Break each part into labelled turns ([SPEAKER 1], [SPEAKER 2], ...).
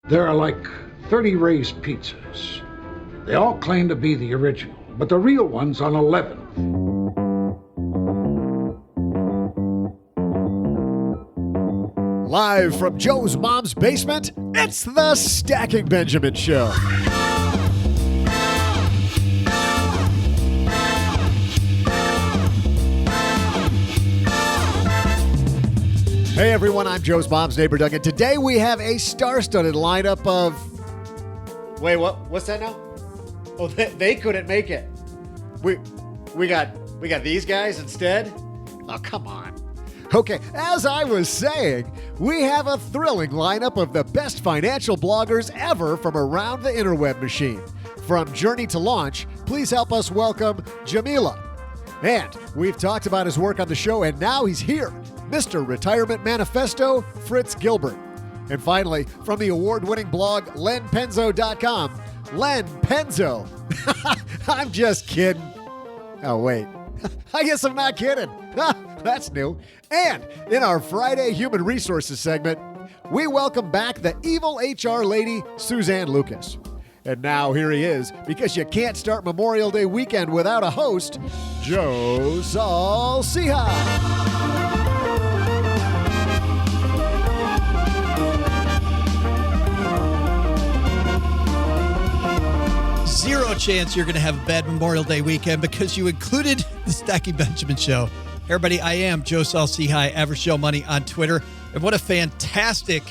[SPEAKER 1] There are like 30 Ray's pizzas. They all claim to be the original, but the real one's on 11th.
[SPEAKER 2] Live from Joe's mom's basement, it's the Stacking Benjamin Show. Hey everyone, I'm Joe's mom's neighbor Doug, and today we have a star-studded lineup of... Wait, what's that now? Oh, they couldn't make it. We got these guys instead? Oh, come on. Okay, as I was saying, we have a thrilling lineup of the best financial bloggers ever from around the interweb machine. From Journey to Launch, please help us welcome Jamila. And we've talked about his work on the show, and now he's here, Mr. Retirement Manifesto, Fritz Gilbert. And finally, from the award-winning blog, LenPenzo.com, Len Penzo. I'm just kidding. Oh, wait. I guess I'm not kidding. That's new. And in our Friday Human Resources segment, we welcome back the evil HR lady, Suzanne Lucas. And now here he is, because you can't start Memorial Day weekend without a host, Joe Saul-Sehy.
[SPEAKER 3] Zero chance you're going to have a bad Memorial Day weekend because you included the Stacking Benjamin Show. Hey everybody, I am Joe Saul-Sehy, Average Joe Money on Twitter. And what a fantastic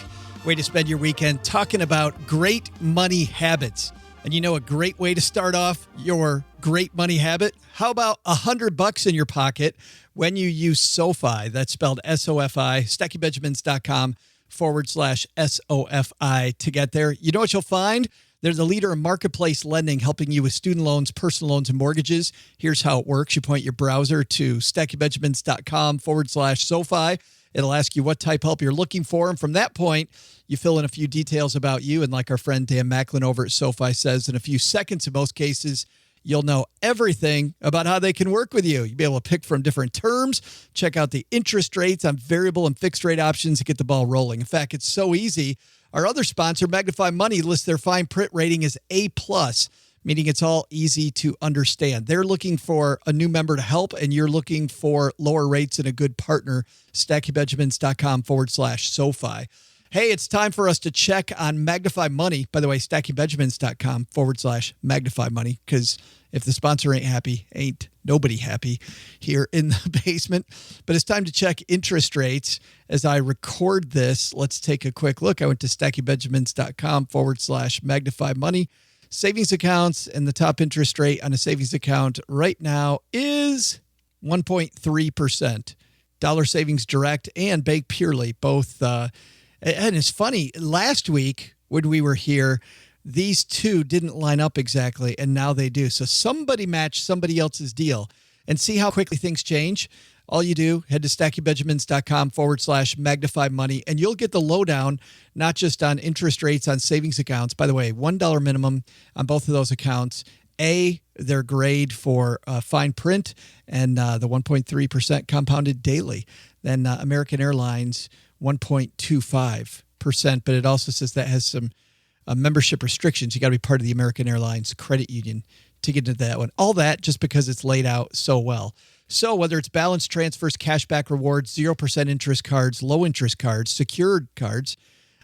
[SPEAKER 3] way to spend your weekend talking about great money habits. And you know a great way to start off your great money habit? How about $100 in your pocket when you use SoFi? That's spelled S-O-F-I, stackingbenjamins.com/SOFI to get there. You know what you'll find? They're the leader in marketplace lending, helping you with student loans, personal loans, and mortgages. Here's how it works. You point your browser to stackingbenjamins.com/SoFi. It'll ask you what type of help you're looking for. And from that point, you fill in a few details about you. And like our friend Dan Macklin over at SoFi says, in a few seconds, in most cases, you'll know everything about how they can work with you. You'll be able to pick from different terms, check out the interest rates on variable and fixed rate options to get the ball rolling. In fact, it's so easy. Our other sponsor, Magnify Money, lists their fine print rating as A+, meaning it's all easy to understand. They're looking for a new member to help, and you're looking for lower rates and a good partner, stackingbenjamins.com/SoFi. Hey, it's time for us to check on Magnify Money. By the way, stackingbenjamins.com/Magnify Money, because if the sponsor ain't happy, ain't nobody happy here in the basement. But it's time to check interest rates. As I record this, let's take a quick look. I went to stackingbenjamins.com/Magnify Money. Savings accounts, and the top interest rate on a savings account right now is 1.3%. Dollar Savings Direct and Bank Purely, both. And it's funny, last week when we were here, these two didn't line up exactly, and now they do. So somebody matched somebody else's deal. And see how quickly things change? All you do, head to stackingbenjamins.com/Magnify Money, and you'll get the lowdown, not just on interest rates on savings accounts. By the way, $1 minimum on both of those accounts. Their grade for fine print and the 1.3% compounded daily. Then American Airlines, 1.25%. But it also says that has some membership restrictions. You got to be part of the American Airlines credit union to get into that one. All that just because it's laid out so well. So whether it's balance transfers, cashback rewards, 0% interest cards, low interest cards, secured cards,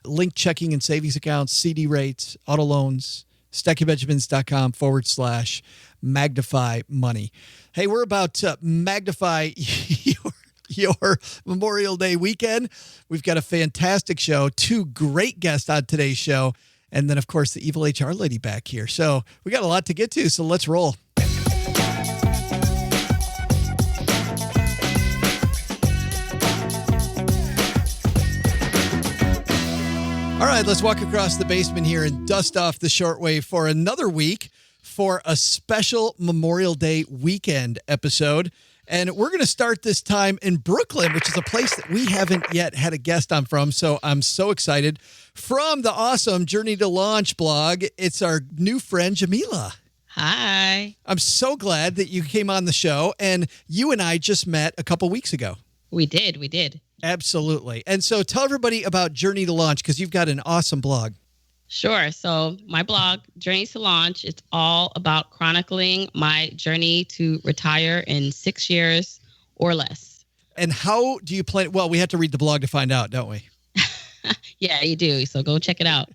[SPEAKER 3] linked checking and savings accounts, CD rates, auto loans, stackingbenjamins.com/Magnify Money. Hey, we're about to magnify your Memorial Day weekend. We've got a fantastic show, two great guests on today's show, and then, of course, the evil HR lady back here. So we got a lot to get to, so let's roll. All right, let's walk across the basement here and dust off the shortwave for another week for a special Memorial Day weekend episode. And we're going to start this time in Brooklyn, which is a place that we haven't yet had a guest on from. So I'm so excited. From the awesome Journey to Launch blog, it's our new friend, Jamila.
[SPEAKER 4] Hi.
[SPEAKER 3] I'm so glad that you came on the show. And you and I just met a couple weeks ago.
[SPEAKER 4] We did.
[SPEAKER 3] Absolutely. And so tell everybody about Journey to Launch, because you've got an awesome blog.
[SPEAKER 4] Sure. So my blog, Journey to Launch, it's all about chronicling my journey to retire in 6 years or less.
[SPEAKER 3] And how do you plan? Well, we have to read the blog to find out, don't we?
[SPEAKER 4] Yeah, you do. So go check it out.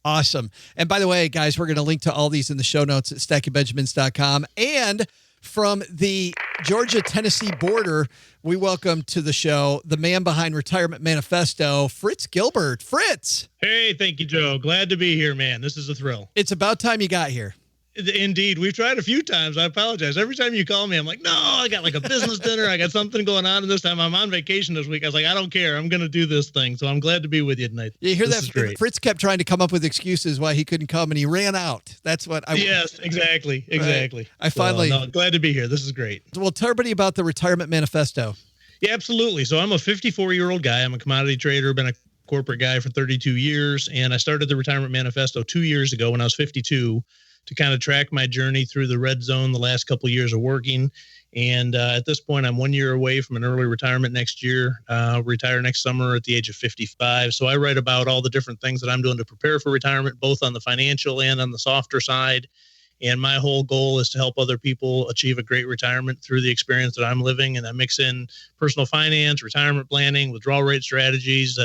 [SPEAKER 3] Awesome. And by the way, guys, we're going to link to all these in the show notes at stackingbenjamins.com. And from the Georgia-Tennessee border, we welcome to the show the man behind Retirement Manifesto, Fritz Gilbert. Fritz!
[SPEAKER 5] Hey, thank you, Joe. Glad to be here, man. This is a thrill.
[SPEAKER 3] It's about time you got here.
[SPEAKER 5] Indeed. We've tried a few times. I apologize. Every time you call me, I'm like, no, I got like a business dinner. I got something going on. And this time I'm on vacation this week. I was like, I don't care. I'm going to do this thing. So I'm glad to be with you tonight.
[SPEAKER 3] You hear
[SPEAKER 5] this
[SPEAKER 3] that? Fritz kept trying to come up with excuses why he couldn't come, and he ran out. That's what I...
[SPEAKER 5] Yes, exactly. Exactly.
[SPEAKER 3] Right. I finally...
[SPEAKER 5] So, no, glad to be here. This is great.
[SPEAKER 3] Well, tell everybody about the Retirement Manifesto.
[SPEAKER 5] Yeah, absolutely. So I'm a 54-year-old guy. I'm a commodity trader, been a corporate guy for 32 years. And I started the Retirement Manifesto 2 years ago when I was 52 to kind of track my journey through the red zone the last couple of years of working. And at this point, I'm 1 year away from an early retirement next year, retire next summer at the age of 55. So I write about all the different things that I'm doing to prepare for retirement, both on the financial and on the softer side. And my whole goal is to help other people achieve a great retirement through the experience that I'm living. And I mix in personal finance, retirement planning, withdrawal rate strategies,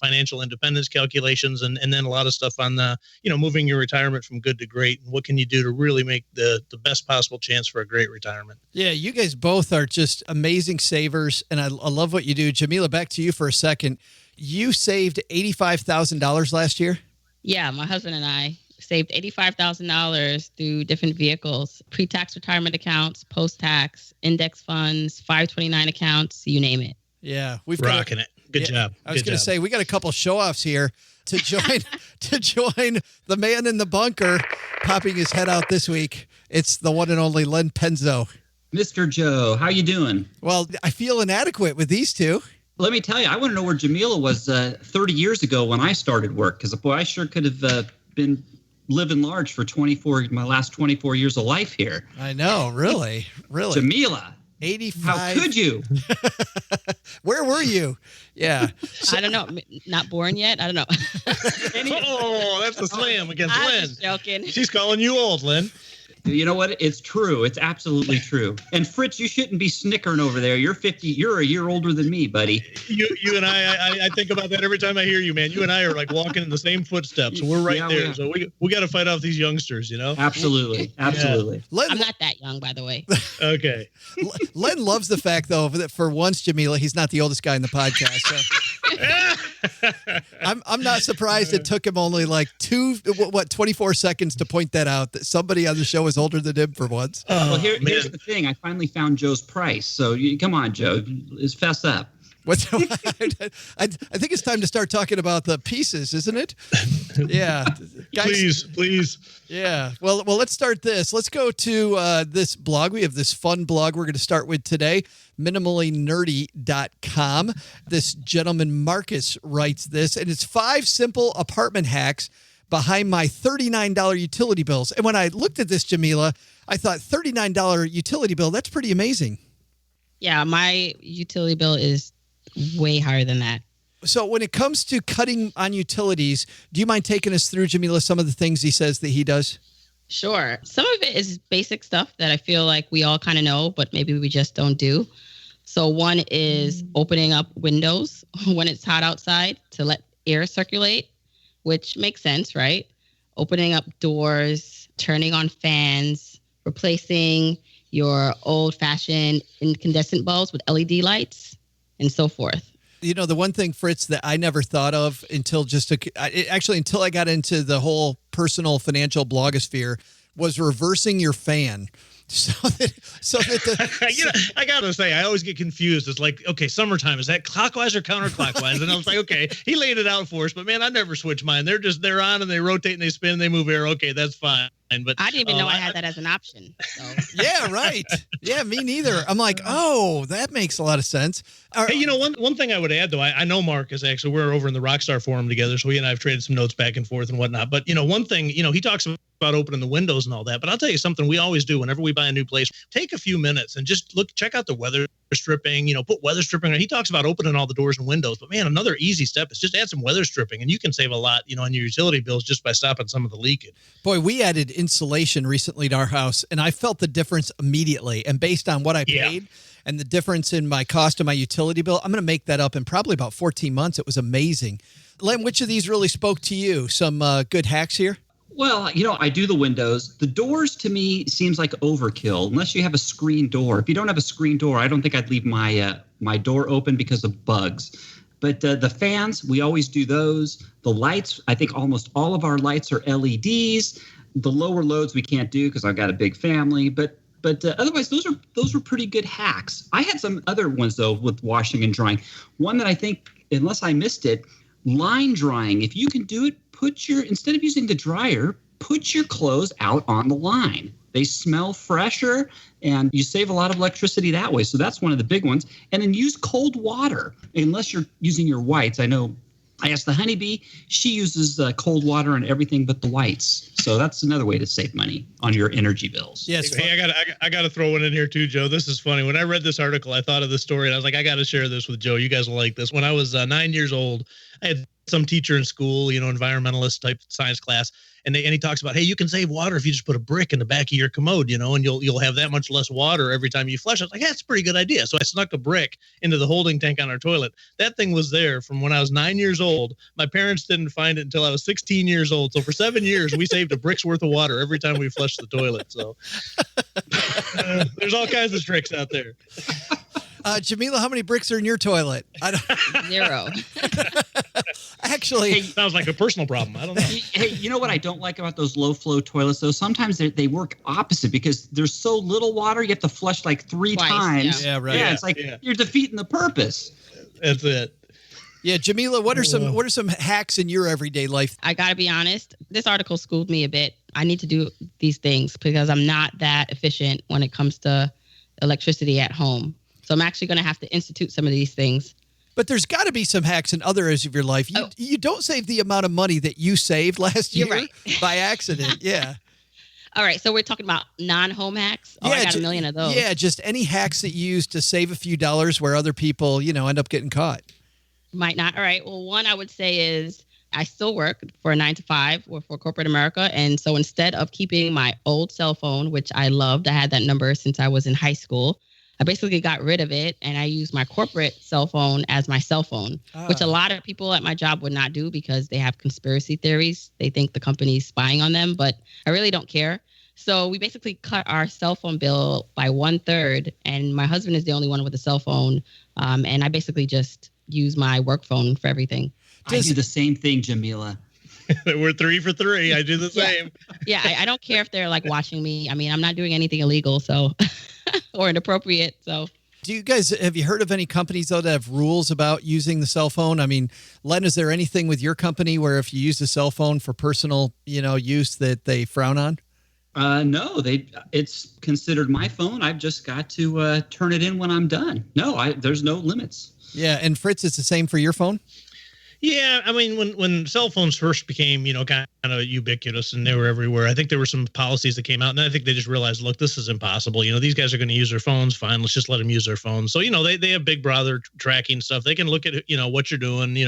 [SPEAKER 5] financial independence calculations, and then a lot of stuff on the, moving your retirement from good to great. And what can you do to really make the best possible chance for a great retirement?
[SPEAKER 3] Yeah, you guys both are just amazing savers. And I love what you do. Jamila, back to you for a second. You saved $85,000 last year?
[SPEAKER 4] Yeah, my husband and I saved $85,000 through different vehicles, pre-tax retirement accounts, post-tax, index funds, 529 accounts, you name it.
[SPEAKER 3] Yeah, we've
[SPEAKER 5] rocking it. Good job.
[SPEAKER 3] I was going to say, we got a couple show-offs here to join the man in the bunker popping his head out this week. It's the one and only Len Penzo.
[SPEAKER 6] Mr. Joe, how you doing?
[SPEAKER 3] Well, I feel inadequate with these two.
[SPEAKER 6] Let me tell you, I want to know where Jamila was 30 years ago when I started work, because, boy, I sure could have been living large for my last 24 years of life here.
[SPEAKER 3] I know, really.
[SPEAKER 6] Jamila.
[SPEAKER 3] 85.
[SPEAKER 6] How could you?
[SPEAKER 3] Where were you? Yeah.
[SPEAKER 4] I don't know. Not born yet? I don't know.
[SPEAKER 5] Oh, that's a slam against
[SPEAKER 4] I'm
[SPEAKER 5] Len.
[SPEAKER 4] just joking.
[SPEAKER 5] She's calling you old, Len.
[SPEAKER 6] You know what? It's true. It's absolutely true. And Fritz, you shouldn't be snickering over there. You're 50. You're a year older than me, buddy.
[SPEAKER 5] You and I think about that every time I hear you, man. You and I are like walking in the same footsteps. We're right there. So we got to fight off these youngsters,
[SPEAKER 6] Absolutely. Absolutely.
[SPEAKER 5] Yeah.
[SPEAKER 4] I'm not that young, by the way.
[SPEAKER 5] Okay.
[SPEAKER 3] Len loves the fact, though, that for once, Jamila, he's not the oldest guy in the podcast. So. I'm not surprised it took him only like 24 seconds to point that out, that somebody on the show is older than him for once.
[SPEAKER 6] Well, here's the thing. I finally found Joe's price. So come on, Joe. Let's fess up.
[SPEAKER 3] I think it's time to start talking about the pieces, isn't it? Yeah. Guys,
[SPEAKER 5] Please.
[SPEAKER 3] Yeah. Well, let's start this. Let's go to this blog. We have this fun blog we're going to start with today, minimallynerdy.com. This gentleman, Marcus, writes this, and it's 5 simple apartment hacks behind my $39 utility bills. And when I looked at this, Jamila, I thought $39 utility bill, that's pretty amazing.
[SPEAKER 4] Yeah, my utility bill is way higher than that.
[SPEAKER 3] So when it comes to cutting on utilities, do you mind taking us through, Jamila, some of the things he says that he does?
[SPEAKER 4] Sure. Some of it is basic stuff that I feel like we all kind of know, but maybe we just don't do. So one is opening up windows when it's hot outside to let air circulate, which makes sense, right? Opening up doors, turning on fans, replacing your old-fashioned incandescent bulbs with LED lights, and so forth.
[SPEAKER 3] The one thing, Fritz, that I never thought of until until I got into the whole personal financial blogosphere was reversing your fan.
[SPEAKER 5] I gotta say, I always get confused. It's like, okay, summertime, is that clockwise or counterclockwise? And I was like, okay, he laid it out for us, but man, I never switch mine. They're on and they rotate and they spin and they move air. Okay, that's fine. But
[SPEAKER 4] I didn't even know I had that as an option. So.
[SPEAKER 3] Yeah, right. Yeah, me neither. I'm like, oh, that makes a lot of sense.
[SPEAKER 5] Hey, one thing I would add, though, I know Mark is actually, we're over in the Rockstar Forum together, so he and I have traded some notes back and forth and whatnot. But, one thing, he talks about opening the windows and all that, but I'll tell you something we always do whenever we buy a new place. Take a few minutes and just check out the weather stripping, put weather stripping. He talks about opening all the doors and windows, but man, another easy step is just add some weather stripping, and you can save a lot, on your utility bills just by stopping some of the leakage.
[SPEAKER 3] Boy, we added insulation recently to our house, and I felt the difference immediately. And based on what I paid and the difference in my cost of my utility bill, I'm going to make that up in probably about 14 months. It was amazing. Len, which of these really spoke to you? Some good hacks here?
[SPEAKER 6] Well, I do the windows. The doors to me seems like overkill unless you have a screen door. If you don't have a screen door, I don't think I'd leave my door open because of bugs. But the fans, we always do those. The lights, I think almost all of our lights are LEDs. The lower loads we can't do because I've got a big family. But otherwise, those are pretty good hacks. I had some other ones though with washing and drying. One that I think, unless I missed it, line drying. If you can do it, instead of using the dryer, put your clothes out on the line. They smell fresher and you save a lot of electricity that way. So that's one of the big ones. And then use cold water unless you're using your whites. I know I asked the honeybee, she uses cold water on everything but the whites. So that's another way to save money on your energy bills.
[SPEAKER 3] Yes.
[SPEAKER 5] Hey, I got to throw one in here too, Joe. This is funny. When I read this article, I thought of this story and I was like, I got to share this with Joe. You guys will like this. When I was 9 years old, I had some teacher in school, environmentalist type science class. And he talks about, hey, you can save water if you just put a brick in the back of your commode, and you'll have that much less water every time you flush. I was like, yeah, that's a pretty good idea. So I snuck a brick into the holding tank on our toilet. That thing was there from when I was 9 years old. My parents didn't find it until I was 16 years old. So for 7 years, we saved a brick's worth of water every time we flushed the toilet. So there's all kinds of tricks out there.
[SPEAKER 3] Jamila, how many bricks are in your toilet?
[SPEAKER 4] Zero.
[SPEAKER 3] Actually,
[SPEAKER 6] Hey,
[SPEAKER 5] sounds like a personal problem. I don't know.
[SPEAKER 6] Hey, you know what I don't like about those low flow toilets though? Sometimes they work opposite because there's so little water. You have to flush like three times.
[SPEAKER 3] Yeah, right.
[SPEAKER 6] Yeah, it's like you're defeating the purpose.
[SPEAKER 5] That's it.
[SPEAKER 3] Yeah, Jamila, what are some hacks in your everyday life?
[SPEAKER 4] I got to be honest. This article schooled me a bit. I need to do these things because I'm not that efficient when it comes to electricity at home. So I'm actually going to have to institute some of these things.
[SPEAKER 3] But there's got to be some hacks in other areas of your life. You don't save the amount of money that you saved last year by accident. Yeah.
[SPEAKER 4] All right. So we're talking about non-home hacks. Oh, I got a million of those.
[SPEAKER 3] Yeah, just any hacks that you use to save a few dollars where other people, end up getting caught.
[SPEAKER 4] Might not. All right. Well, one I would say is I still work for a 9 to 5 or for corporate America. And so instead of keeping my old cell phone, which I loved, I had that number since I was in high school. I basically got rid of it and I used my corporate cell phone as my cell phone, which a lot of people at my job would not do because they have conspiracy theories. They think the company's spying on them, but I really don't care. So we basically cut our cell phone bill by 1/3, and my husband is the only one with a cell phone. And I basically just use my work phone for everything.
[SPEAKER 6] I do the same thing, Jamila.
[SPEAKER 5] We're 3 for 3. I do the same.
[SPEAKER 4] Yeah, I don't care if they're like watching me. I mean, I'm not doing anything illegal, so or inappropriate. So,
[SPEAKER 3] have you heard of any companies though that have rules about using the cell phone? I mean, Len, is there anything with your company where if you use the cell phone for personal, use that they frown on?
[SPEAKER 6] No, it's considered my phone. I've just got to turn it in when I'm done. No, there's no limits.
[SPEAKER 3] Yeah, and Fritz, it's the same for your phone?
[SPEAKER 5] Yeah, I mean, when cell phones first became, kind of ubiquitous and they were everywhere, I think there were some policies that came out, and I think they just realized, look, this is impossible. These guys are going to use their phones. Fine, let's just let them use their phones. So, they have Big Brother tracking stuff. They can look at, what you're doing.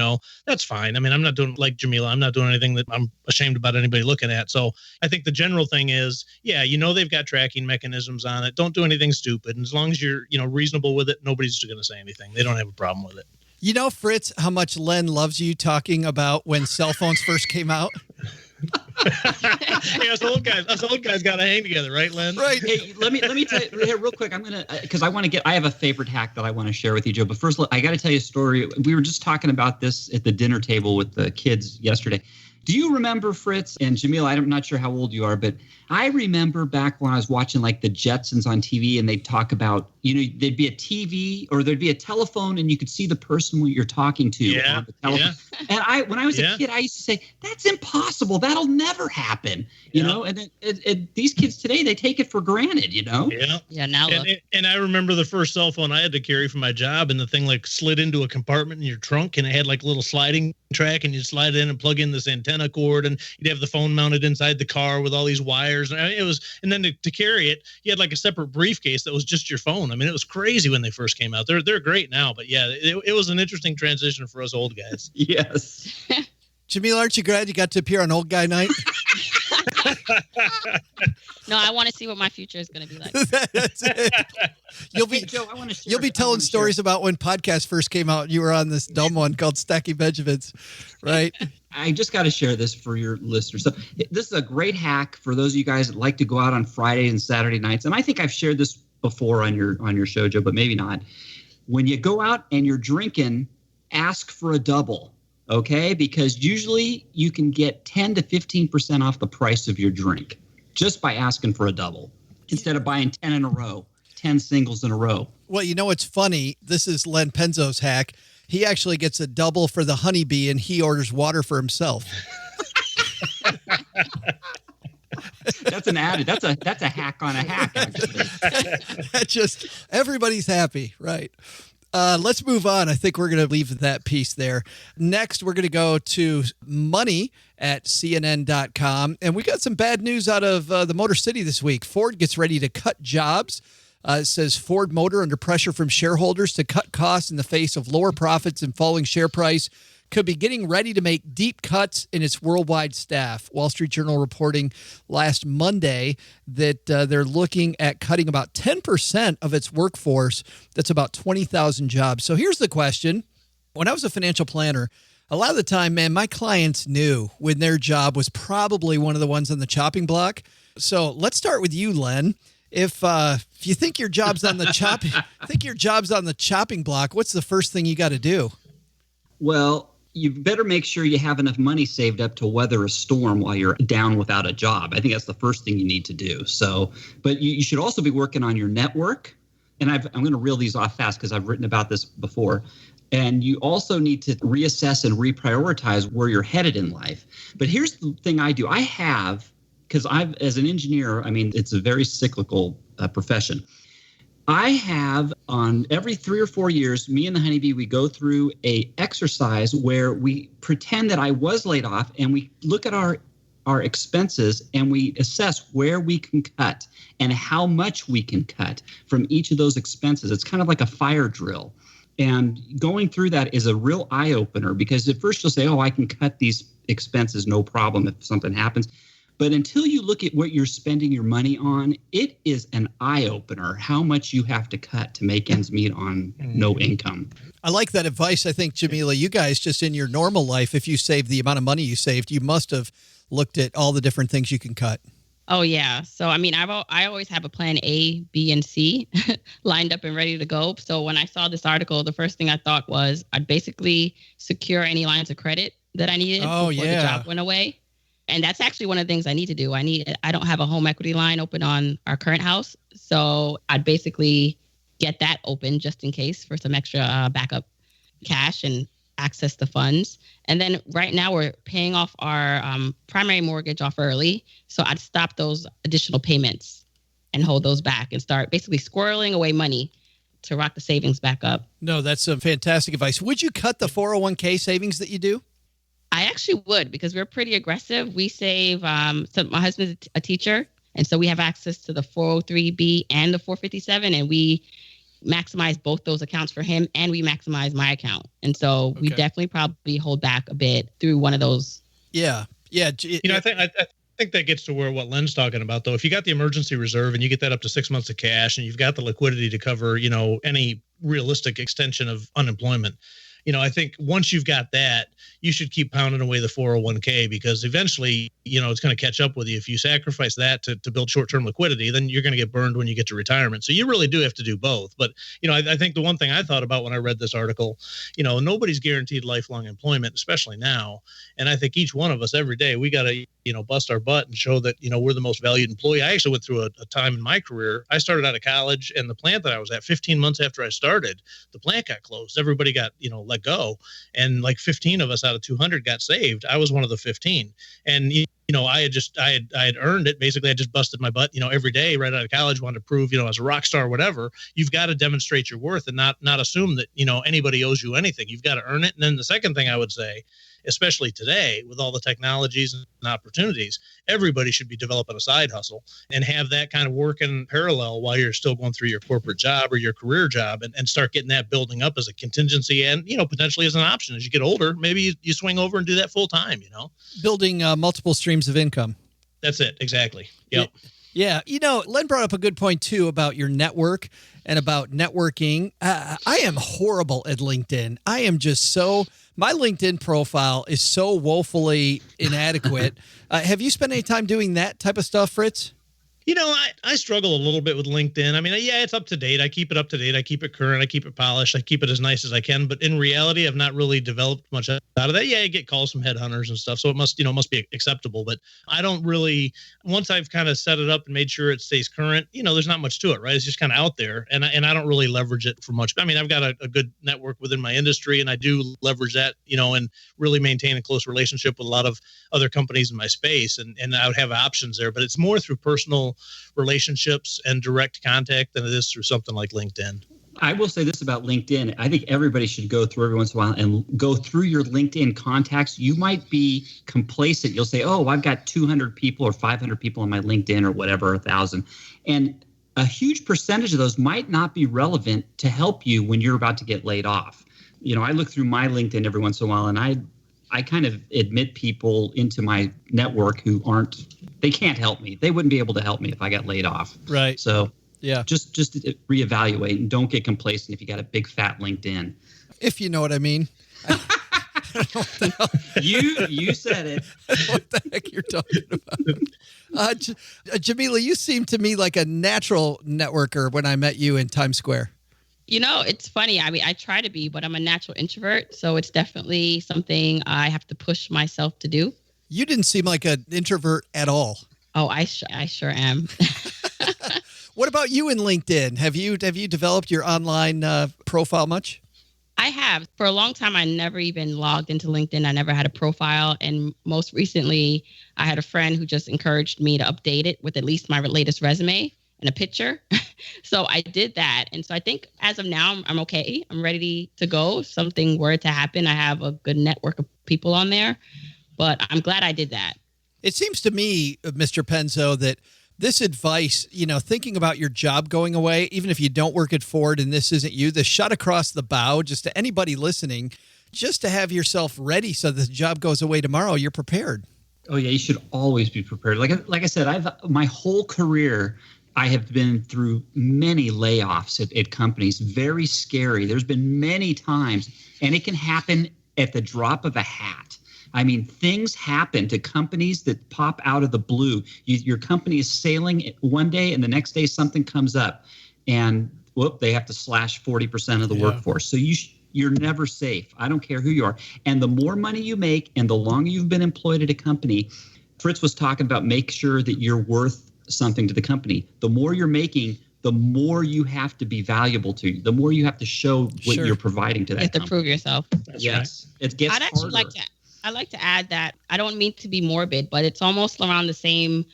[SPEAKER 5] That's fine. I mean, I'm not doing like Jamila. I'm not doing anything that I'm ashamed about anybody looking at. So I think the general thing is, they've got tracking mechanisms on it. Don't do anything stupid. And as long as you're, reasonable with it, nobody's going to say anything. They don't have a problem with it.
[SPEAKER 3] Fritz, how much Len loves you talking about when cell phones first came out?
[SPEAKER 5] Hey, us old guys got to hang together, right, Len?
[SPEAKER 6] Right. Hey, let me tell you here real quick. I'm gonna because I have a favorite hack that I want to share with you, Joe. But first, I got to tell you a story. We were just talking about this at the dinner table with the kids yesterday. Do you remember, Fritz and Jamila? I'm not sure how old you are, but I remember back when I was watching like the Jetsons on TV and they'd talk about, there'd be a TV or there'd be a telephone and you could see the person you're talking to on the telephone. Yeah. And when I was a kid, I used to say, that's impossible. That'll never happen, you know? And these kids today, they take it for granted,
[SPEAKER 5] Yeah.
[SPEAKER 4] Yeah, now look.
[SPEAKER 5] And I remember the first cell phone I had to carry for my job, and the thing like slid into a compartment in your trunk and it had like a little sliding track, and you'd slide in and plug in this antenna cord, and you'd have the phone mounted inside the car with all these wires. And it was, and then to carry it, you had like a separate briefcase that was just your phone. I mean, it was crazy when they first came out. They're great now, but yeah, it was an interesting transition for us old guys.
[SPEAKER 6] Yes.
[SPEAKER 3] Jamila, aren't you glad you got to appear on Old Guy Night?
[SPEAKER 4] No, I want to see what my future is going to be like.
[SPEAKER 3] That's it. You'll be telling stories about when podcasts first came out. You were on this dumb one called Stacking Benjamins, right?
[SPEAKER 6] I just got to share this for your listeners. So this is a great hack for those of you guys that like to go out on Friday and Saturday nights. And I think I've shared this before on your show, Joe, but maybe not. When you go out and you're drinking, ask for a double. Okay, because usually you can get 10 to 15% off the price of your drink just by asking for a double instead of buying 10 in a row, 10 singles in a row.
[SPEAKER 3] Well, you know what's funny? This is Len Penzo's hack. He actually gets a double for the honeybee, and he orders water for himself.
[SPEAKER 6] That's an added. That's a hack on a hack. Actually,
[SPEAKER 3] That just everybody's happy, right? Let's move on. I think we're going to leave that piece there. Next, we're going to go to money at CNN.com. And we got some bad news out of the Motor City this week. Ford gets ready to cut jobs. It says Ford Motor under pressure from shareholders to cut costs in the face of lower profits and falling share price could be getting ready to make deep cuts in its worldwide staff. Wall Street Journal reporting last Monday that they're looking at cutting about 10% of its workforce. That's about 20,000 jobs. So here's the question. When I was a financial planner, a lot of the time, man, my clients knew when their job was probably one of the ones on the chopping block. So let's start with you, Len. If you think your job's on the chopping block, what's the first thing you got to do?
[SPEAKER 6] well, you better make sure you have enough money saved up to weather a storm while you're down without a job. I think that's the first thing you need to do. So, but you should also be working on your network. And I'm going to reel these off fast because I've written about this before. And you also need to reassess and reprioritize where you're headed in life. But here's the thing I do. I have, because as an engineer, I mean, it's a very cyclical profession. I have on every 3 or 4 years, me and the honeybee, we go through a exercise where we pretend that I was laid off and we look at our expenses and we assess where we can cut and how much we can cut from each of those expenses. It's kind of like a fire drill. And going through that is a real eye opener because at first you'll say, oh, I can cut these expenses, no problem if something happens. But until you look at what you're spending your money on, it is an eye-opener how much you have to cut to make ends meet on no income.
[SPEAKER 3] I like that advice. I think, Jamila, you guys just in your normal life, if you save the amount of money you saved, you must have looked at all the different things you can cut.
[SPEAKER 4] Oh, yeah. So, I mean, I always have a plan A, B, and C lined up and ready to go. So when I saw this article, the first thing I thought was I'd basically secure any lines of credit that I needed before the job went away. And that's actually one of the things I need to do. I don't have a home equity line open on our current house. So I'd basically get that open just in case for some extra backup cash and access to funds. And then right now we're paying off our primary mortgage off early. So I'd stop those additional payments and hold those back and start basically squirreling away money to rock the savings back up.
[SPEAKER 3] No, that's some fantastic advice. Would you cut the 401k savings that you do?
[SPEAKER 4] I actually would because we're pretty aggressive. We save, so my husband's a teacher, and so we have access to the 403B and the 457, and we maximize both those accounts for him, and we maximize my account. And so we definitely probably hold back a bit through one of those.
[SPEAKER 3] Yeah. Yeah.
[SPEAKER 5] I think that gets to what Len's talking about, though. If you got the emergency reserve and you get that up to 6 months of cash and you've got the liquidity to cover, any realistic extension of unemployment, I think once you've got that, you should keep pounding away the 401k because eventually, it's going to catch up with you. If you sacrifice that to build short-term liquidity, then you're going to get burned when you get to retirement. So you really do have to do both. But, I think the one thing I thought about when I read this article, nobody's guaranteed lifelong employment, especially now. And I think each one of us every day, we got to, bust our butt and show that, we're the most valued employee. I actually went through a time in my career. I started out of college and the plant that I was at 15 months after I started, the plant got closed. Everybody got, let go. And like 15 of us out of 200 got saved. I was one of the 15. And, I had earned it. Basically, I just busted my butt, every day right out of college, wanted to prove, as a rock star, whatever. You've got to demonstrate your worth and not assume that, anybody owes you anything. You've got to earn it. And then the second thing I would say especially today with all the technologies and opportunities, everybody should be developing a side hustle and have that kind of work in parallel while you're still going through your corporate job or your career job, and start getting that building up as a contingency and, potentially as an option. As you get older, maybe you swing over and do that full time,
[SPEAKER 3] Building multiple streams of income.
[SPEAKER 5] That's it. Exactly. Yep.
[SPEAKER 3] Yeah. Len brought up a good point too about your network and about networking. I am horrible at LinkedIn. I am just my LinkedIn profile is so woefully inadequate. Have you spent any time doing that type of stuff, Fritz?
[SPEAKER 5] I struggle a little bit with LinkedIn. I mean, yeah, it's up to date. I keep it up to date. I keep it current. I keep it polished. I keep it as nice as I can. But in reality, I've not really developed much out of that. Yeah, I get calls from headhunters and stuff, so it must be acceptable. But I don't really. Once I've kind of set it up and made sure it stays current, there's not much to it, right? It's just kind of out there, and I don't really leverage it for much. I mean, I've got a good network within my industry, and I do leverage that, and really maintain a close relationship with a lot of other companies in my space, and I would have options there. But it's more through personal relationships and direct contact than it is through something like LinkedIn.
[SPEAKER 6] I will say this about LinkedIn. I think everybody should go through every once in a while and go through your LinkedIn contacts. You might be complacent. You'll say, oh, I've got 200 people or 500 people on my LinkedIn or whatever, 1,000. And a huge percentage of those might not be relevant to help you when you're about to get laid off. I look through my LinkedIn every once in a while, and I kind of admit people into my network who they can't help me. They wouldn't be able to help me if I got laid off.
[SPEAKER 3] Right.
[SPEAKER 6] So
[SPEAKER 3] yeah,
[SPEAKER 6] just reevaluate and don't get complacent if you got a big fat LinkedIn.
[SPEAKER 3] If you know what I mean.
[SPEAKER 6] You said it.
[SPEAKER 3] What the heck you're talking about? Jamila, you seem to me like a natural networker when I met you in Times Square.
[SPEAKER 4] It's funny. I mean, I try to be, but I'm a natural introvert. So it's definitely something I have to push myself to do.
[SPEAKER 3] You didn't seem like an introvert at all.
[SPEAKER 4] Oh, I sure am.
[SPEAKER 3] What about you in LinkedIn? Have you developed your online profile much?
[SPEAKER 4] I have. For a long time, I never even logged into LinkedIn. I never had a profile. And most recently, I had a friend who just encouraged me to update it with at least my latest resume and a picture. So I did that. And so I think as of now, I'm okay. I'm ready to go. If something were to happen, I have a good network of people on there. But I'm glad I did that.
[SPEAKER 3] It seems to me, Mr. Penzo, that this advice, thinking about your job going away, even if you don't work at Ford and this isn't you, the shot across the bow, just to anybody listening, just to have yourself ready so that the job goes away tomorrow, you're prepared.
[SPEAKER 6] Oh, yeah, you should always be prepared. Like I said, my whole career, I have been through many layoffs at companies, very scary. There's been many times, and it can happen at the drop of a hat. I mean, things happen to companies that pop out of the blue. Your company is sailing one day, and the next day something comes up, and they have to slash 40% of the workforce. So you're never safe. I don't care who you are. And the more money you make and the longer you've been employed at a company, Fritz was talking about make sure that you're worth something to the company. The more you're making, the more you have to be valuable to you. The more you have to show what you're providing to that company.
[SPEAKER 4] You have to prove yourself.
[SPEAKER 6] Yes. It gets harder.
[SPEAKER 4] I'd like to add that I don't mean to be morbid, but it's almost around the same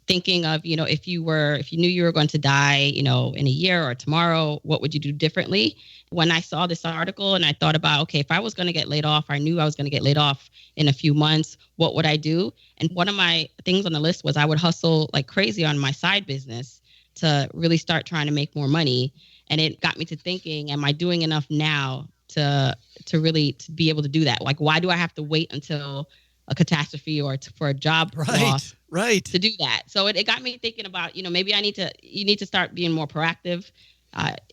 [SPEAKER 4] thinking of, if you knew you were going to die, in a year or tomorrow, what would you do differently? When I saw this article and I thought about, okay, if I was going to get laid off, I knew I was going to get laid off in a few months, what would I do? And one of my things on the list was I would hustle like crazy on my side business to really start trying to make more money. And it got me to thinking, am I doing enough now to really be able to do that? Like, why do I have to wait until a catastrophe or for a job loss to do that? So it got me thinking about, maybe you need to start being more proactive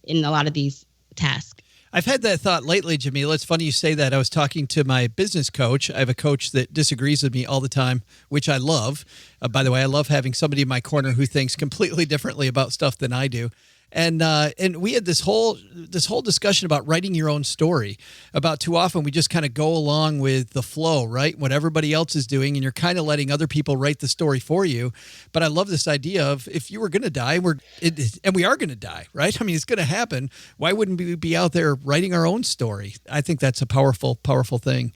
[SPEAKER 4] in a lot of these tasks.
[SPEAKER 3] I've had that thought lately, Jamila. It's funny you say that. I was talking to my business coach. I have a coach that disagrees with me all the time, which I love. By the way, I love having somebody in my corner who thinks completely differently about stuff than I do. And we had this whole discussion about writing your own story, about too often we just kind of go along with the flow, right? What everybody else is doing, and you're kind of letting other people write the story for you. But I love this idea of if you were going to die, and we are going to die, right? I mean, it's going to happen. Why wouldn't we be out there writing our own story? I think that's a powerful, powerful thing.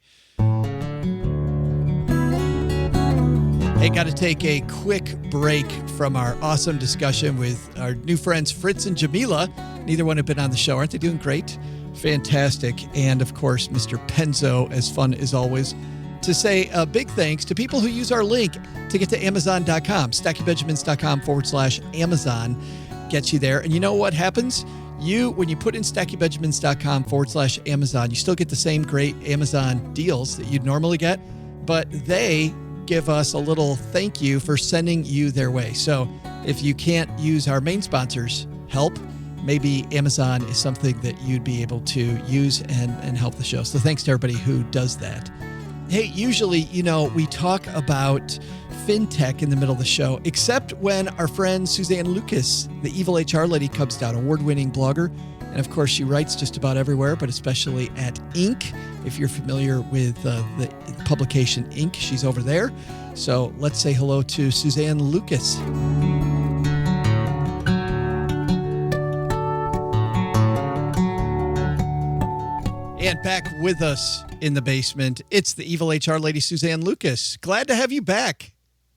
[SPEAKER 3] Hey, got to take a quick break from our awesome discussion with our new friends, Fritz and Jamila. Neither one have been on the show. Aren't they doing great? Fantastic. And, of course, Mr. Penzo, as fun as always. to say a big thanks to people who use our link to get to Amazon.com. StackyBenjamins.com/Amazon gets you there. And you know what happens? When you put in StackyBenjamins.com/Amazon, you still get the same great Amazon deals that you'd normally get, but they give us a little thank you for sending you their way. So if you can't use our main sponsors' help, maybe Amazon is something that you'd be able to use and help the show. So thanks to everybody who does that. Hey, usually, we talk about fintech in the middle of the show, except when our friend Suzanne Lucas, the evil HR lady, comes down, award-winning blogger. And of course, she writes just about everywhere, but especially at Inc. If you're familiar with the publication Inc., she's over there. So let's say hello to Suzanne Lucas. And back with us in the basement, it's the evil HR lady, Suzanne Lucas. Glad to have you back.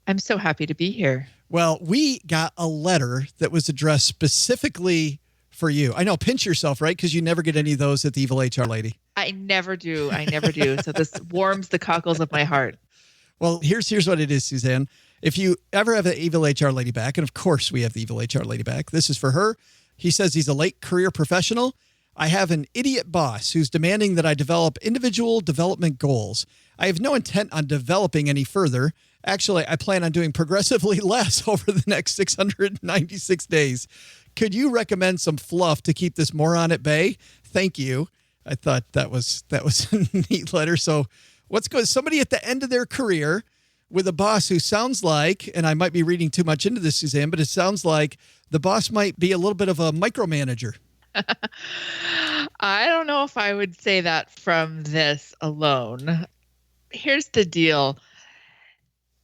[SPEAKER 7] I'm so happy to be here.
[SPEAKER 3] Well, we got a letter that was addressed specifically for you. I know, pinch yourself, right? Because you never get any of those at the evil HR lady.
[SPEAKER 7] I never do. So this warms the cockles of my heart.
[SPEAKER 3] Well, here's what it is, Suzanne. If you ever have the evil HR lady back, and of course we have the evil HR lady back, this is for her. He says he's a late career professional. I have an idiot boss who's demanding that I develop individual development goals. I have no intent on developing any further. Actually, I plan on doing progressively less over the next 696 days. Could you recommend some fluff to keep this moron at bay? Thank you. I thought that was a neat letter. So what's good? Somebody at the end of their career with a boss who sounds like, and I might be reading too much into this, Suzanne, but it sounds like the boss might be a little bit of a micromanager.
[SPEAKER 7] I don't know if I would say that from this alone. Here's the deal.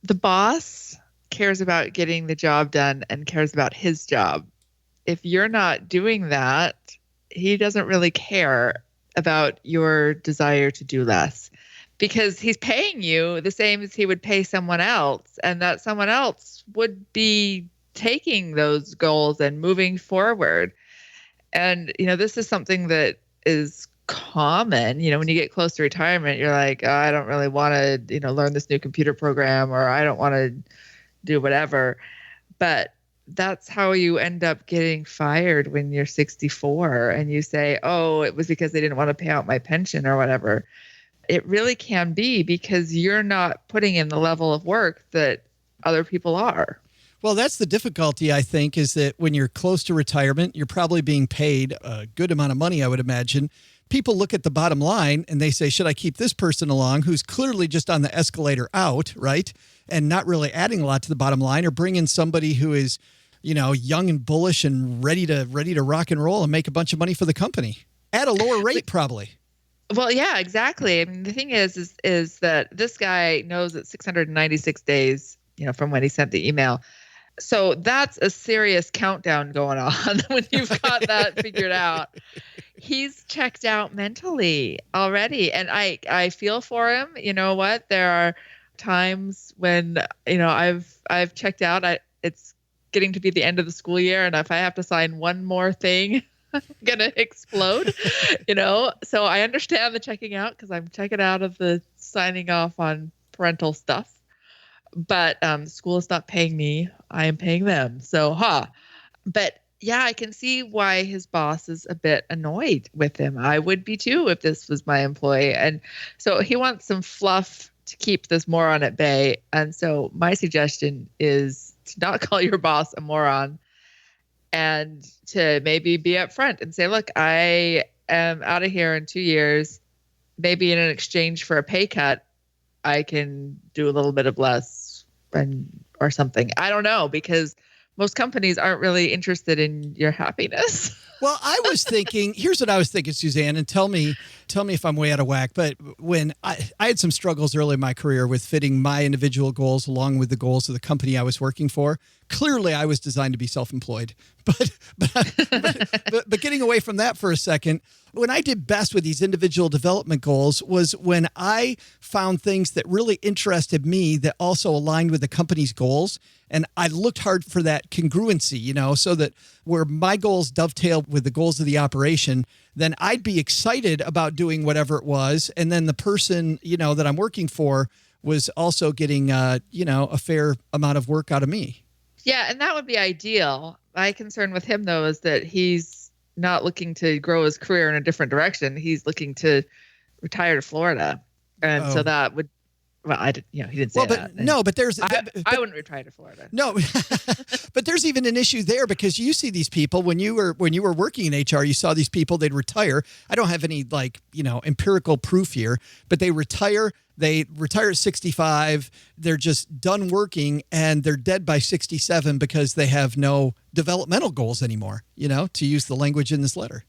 [SPEAKER 7] The boss cares about getting the job done and cares about his job. If you're not doing that, he doesn't really care about your desire to do less, because he's paying you the same as he would pay someone else, and that someone else would be taking those goals and moving forward. And, this is something that is common. When you get close to retirement, you're like, oh, I don't really want to, learn this new computer program, or I don't want to do whatever. But that's how you end up getting fired when you're 64 and you say, oh, it was because they didn't want to pay out my pension or whatever. It really can be because you're not putting in the level of work that other people are.
[SPEAKER 3] Well, that's the difficulty, I think, is that when you're close to retirement, you're probably being paid a good amount of money, I would imagine. People look at the bottom line and they say, should I keep this person along who's clearly just on the escalator out, right? And not really adding a lot to the bottom line, or bring in somebody who is, young and bullish and ready to rock and roll and make a bunch of money for the company at a lower rate, probably.
[SPEAKER 7] Well, yeah, exactly. I mean, the thing is that this guy knows that 696 days, from when he sent the email. So that's a serious countdown going on when you've got that figured out. He's checked out mentally already. And I feel for him. You know what? There are times when, I've checked out. It's getting to be the end of the school year. And if I have to sign one more thing, I'm going to explode, So I understand the checking out, because I'm checking out of the signing off on parental stuff. But school is not paying me. I am paying them. So, But yeah, I can see why his boss is a bit annoyed with him. I would be too if this was my employee. And so he wants some fluff to keep this moron at bay. And so my suggestion is to not call your boss a moron, and to maybe be upfront and say, look, I am out of here in 2 years. Maybe in an exchange for a pay cut, I can do a little bit of less or something. I don't know, because most companies aren't really interested in your happiness.
[SPEAKER 3] Well, I was thinking, here's what I was thinking, Suzanne, and tell me if I'm way out of whack. But when I had some struggles early in my career with fitting my individual goals along with the goals of the company I was working for. Clearly, I was designed to be self-employed. But getting away from that for a second, when I did best with these individual development goals was when I found things that really interested me that also aligned with the company's goals. And I looked hard for that congruency, so that where my goals dovetail with the goals of the operation, then I'd be excited about doing whatever it was. And then the person, that I'm working for was also getting, a fair amount of work out of me.
[SPEAKER 7] Yeah. And that would be ideal. My concern with him, though, is that he's not looking to grow his career in a different direction. He's looking to retire to Florida. And so that would, well, he didn't say that.
[SPEAKER 3] No, but there's...
[SPEAKER 7] I wouldn't retire to Florida.
[SPEAKER 3] No, but there's even an issue there because you see these people when you were working in HR, you saw these people, they'd retire. I don't have any empirical proof here, but they retire at 65. They're just done working and they're dead by 67 because they have no developmental goals anymore, to use the language in this letter.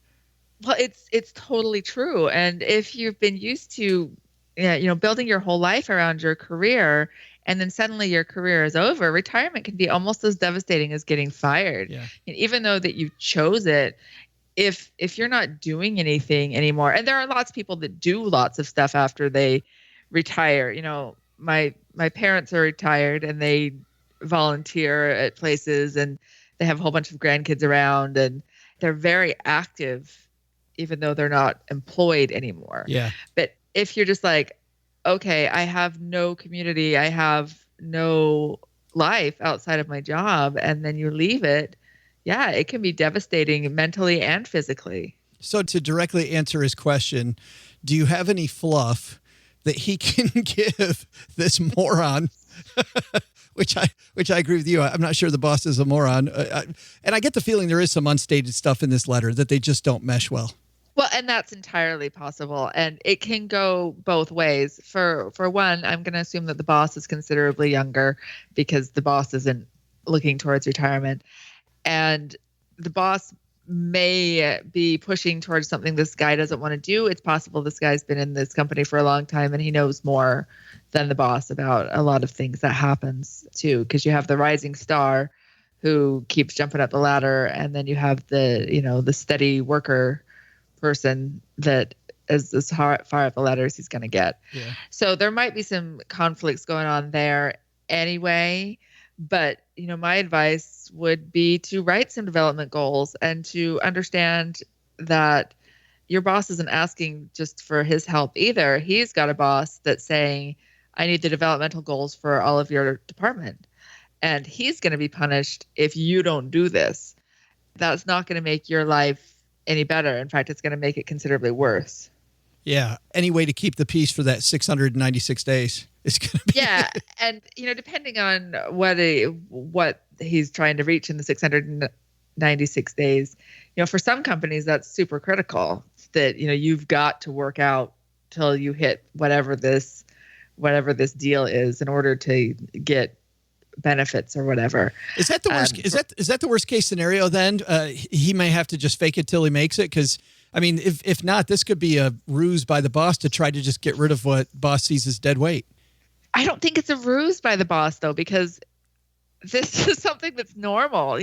[SPEAKER 7] Well, it's totally true. And if you've been used to building your whole life around your career, and then suddenly your career is over, retirement can be almost as devastating as getting fired. Yeah. And even though that you chose it, if you're not doing anything anymore, and there are lots of people that do lots of stuff after they retire. My parents are retired and they volunteer at places and they have a whole bunch of grandkids around and they're very active, even though they're not employed anymore.
[SPEAKER 3] Yeah.
[SPEAKER 7] But if you're just like, okay, I have no community, I have no life outside of my job, and then you leave it, yeah, it can be devastating mentally and physically.
[SPEAKER 3] So to directly answer his question, do you have any fluff that he can give this moron? Which I agree with you. I'm not sure the boss is a moron. And I get the feeling there is some unstated stuff in this letter that they just don't mesh well.
[SPEAKER 7] Well, and that's entirely possible. And it can go both ways. For one, I'm going to assume that the boss is considerably younger because the boss isn't looking towards retirement. And the boss may be pushing towards something this guy doesn't want to do. It's possible this guy's been in this company for a long time and he knows more than the boss about a lot of things that happens too. Because you have the rising star who keeps jumping up the ladder, and then you have the steady worker person that is as far up the ladder as he's going to get. Yeah. So there might be some conflicts going on there anyway. But, my advice would be to write some development goals and to understand that your boss isn't asking just for his help either. He's got a boss that's saying, I need the developmental goals for all of your department. And he's going to be punished if you don't do this. That's not going to make your life any better. In fact, it's going to make it considerably worse.
[SPEAKER 3] Yeah. Any way to keep the peace for that 696 days is going to be.
[SPEAKER 7] Yeah. And, depending on what he's trying to reach in the 696 days, for some companies, that's super critical that, you've got to work out till you hit whatever this deal is in order to get benefits or whatever.
[SPEAKER 3] Is that the worst? Is that the worst case scenario? Then he may have to just fake it till he makes it. Because if not, this could be a ruse by the boss to try to just get rid of what boss sees as dead weight.
[SPEAKER 7] I don't think it's a ruse by the boss though, because this is something that's normal.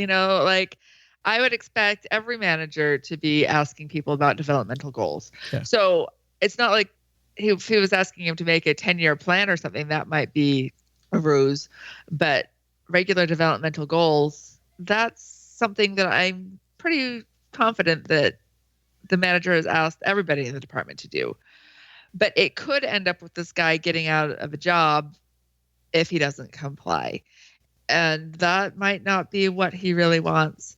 [SPEAKER 7] I would expect every manager to be asking people about developmental goals. Yeah. So it's not like if he was asking him to make a 10-year plan or something, that might be a ruse. But regular developmental goals, that's something that I'm pretty confident that the manager has asked everybody in the department to do. But it could end up with this guy getting out of a job if he doesn't comply. And that might not be what he really wants.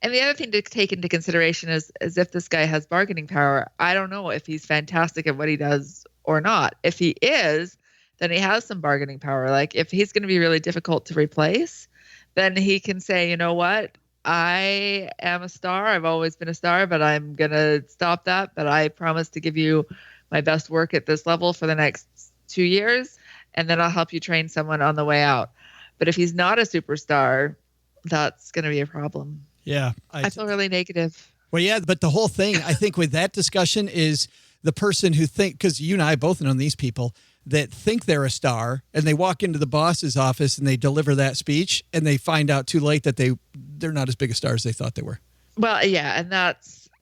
[SPEAKER 7] And the other thing to take into consideration is if this guy has bargaining power. I don't know if he's fantastic at what he does or not. If he is, then he has some bargaining power. Like if he's going to be really difficult to replace, then he can say, you know what? I am a star. I've always been a star, but I'm going to stop that. But I promise to give you my best work at this level for the next 2 years, and then I'll help you train someone on the way out. But if he's not a superstar, that's going to be a problem.
[SPEAKER 3] Yeah.
[SPEAKER 7] I feel really negative.
[SPEAKER 3] Well, yeah, but the whole thing, I think with that discussion is the person who because you and I both know these people that think they're a star and they walk into the boss's office and they deliver that speech and they find out too late that they're not as big a star as they thought they were.
[SPEAKER 7] Well, yeah. And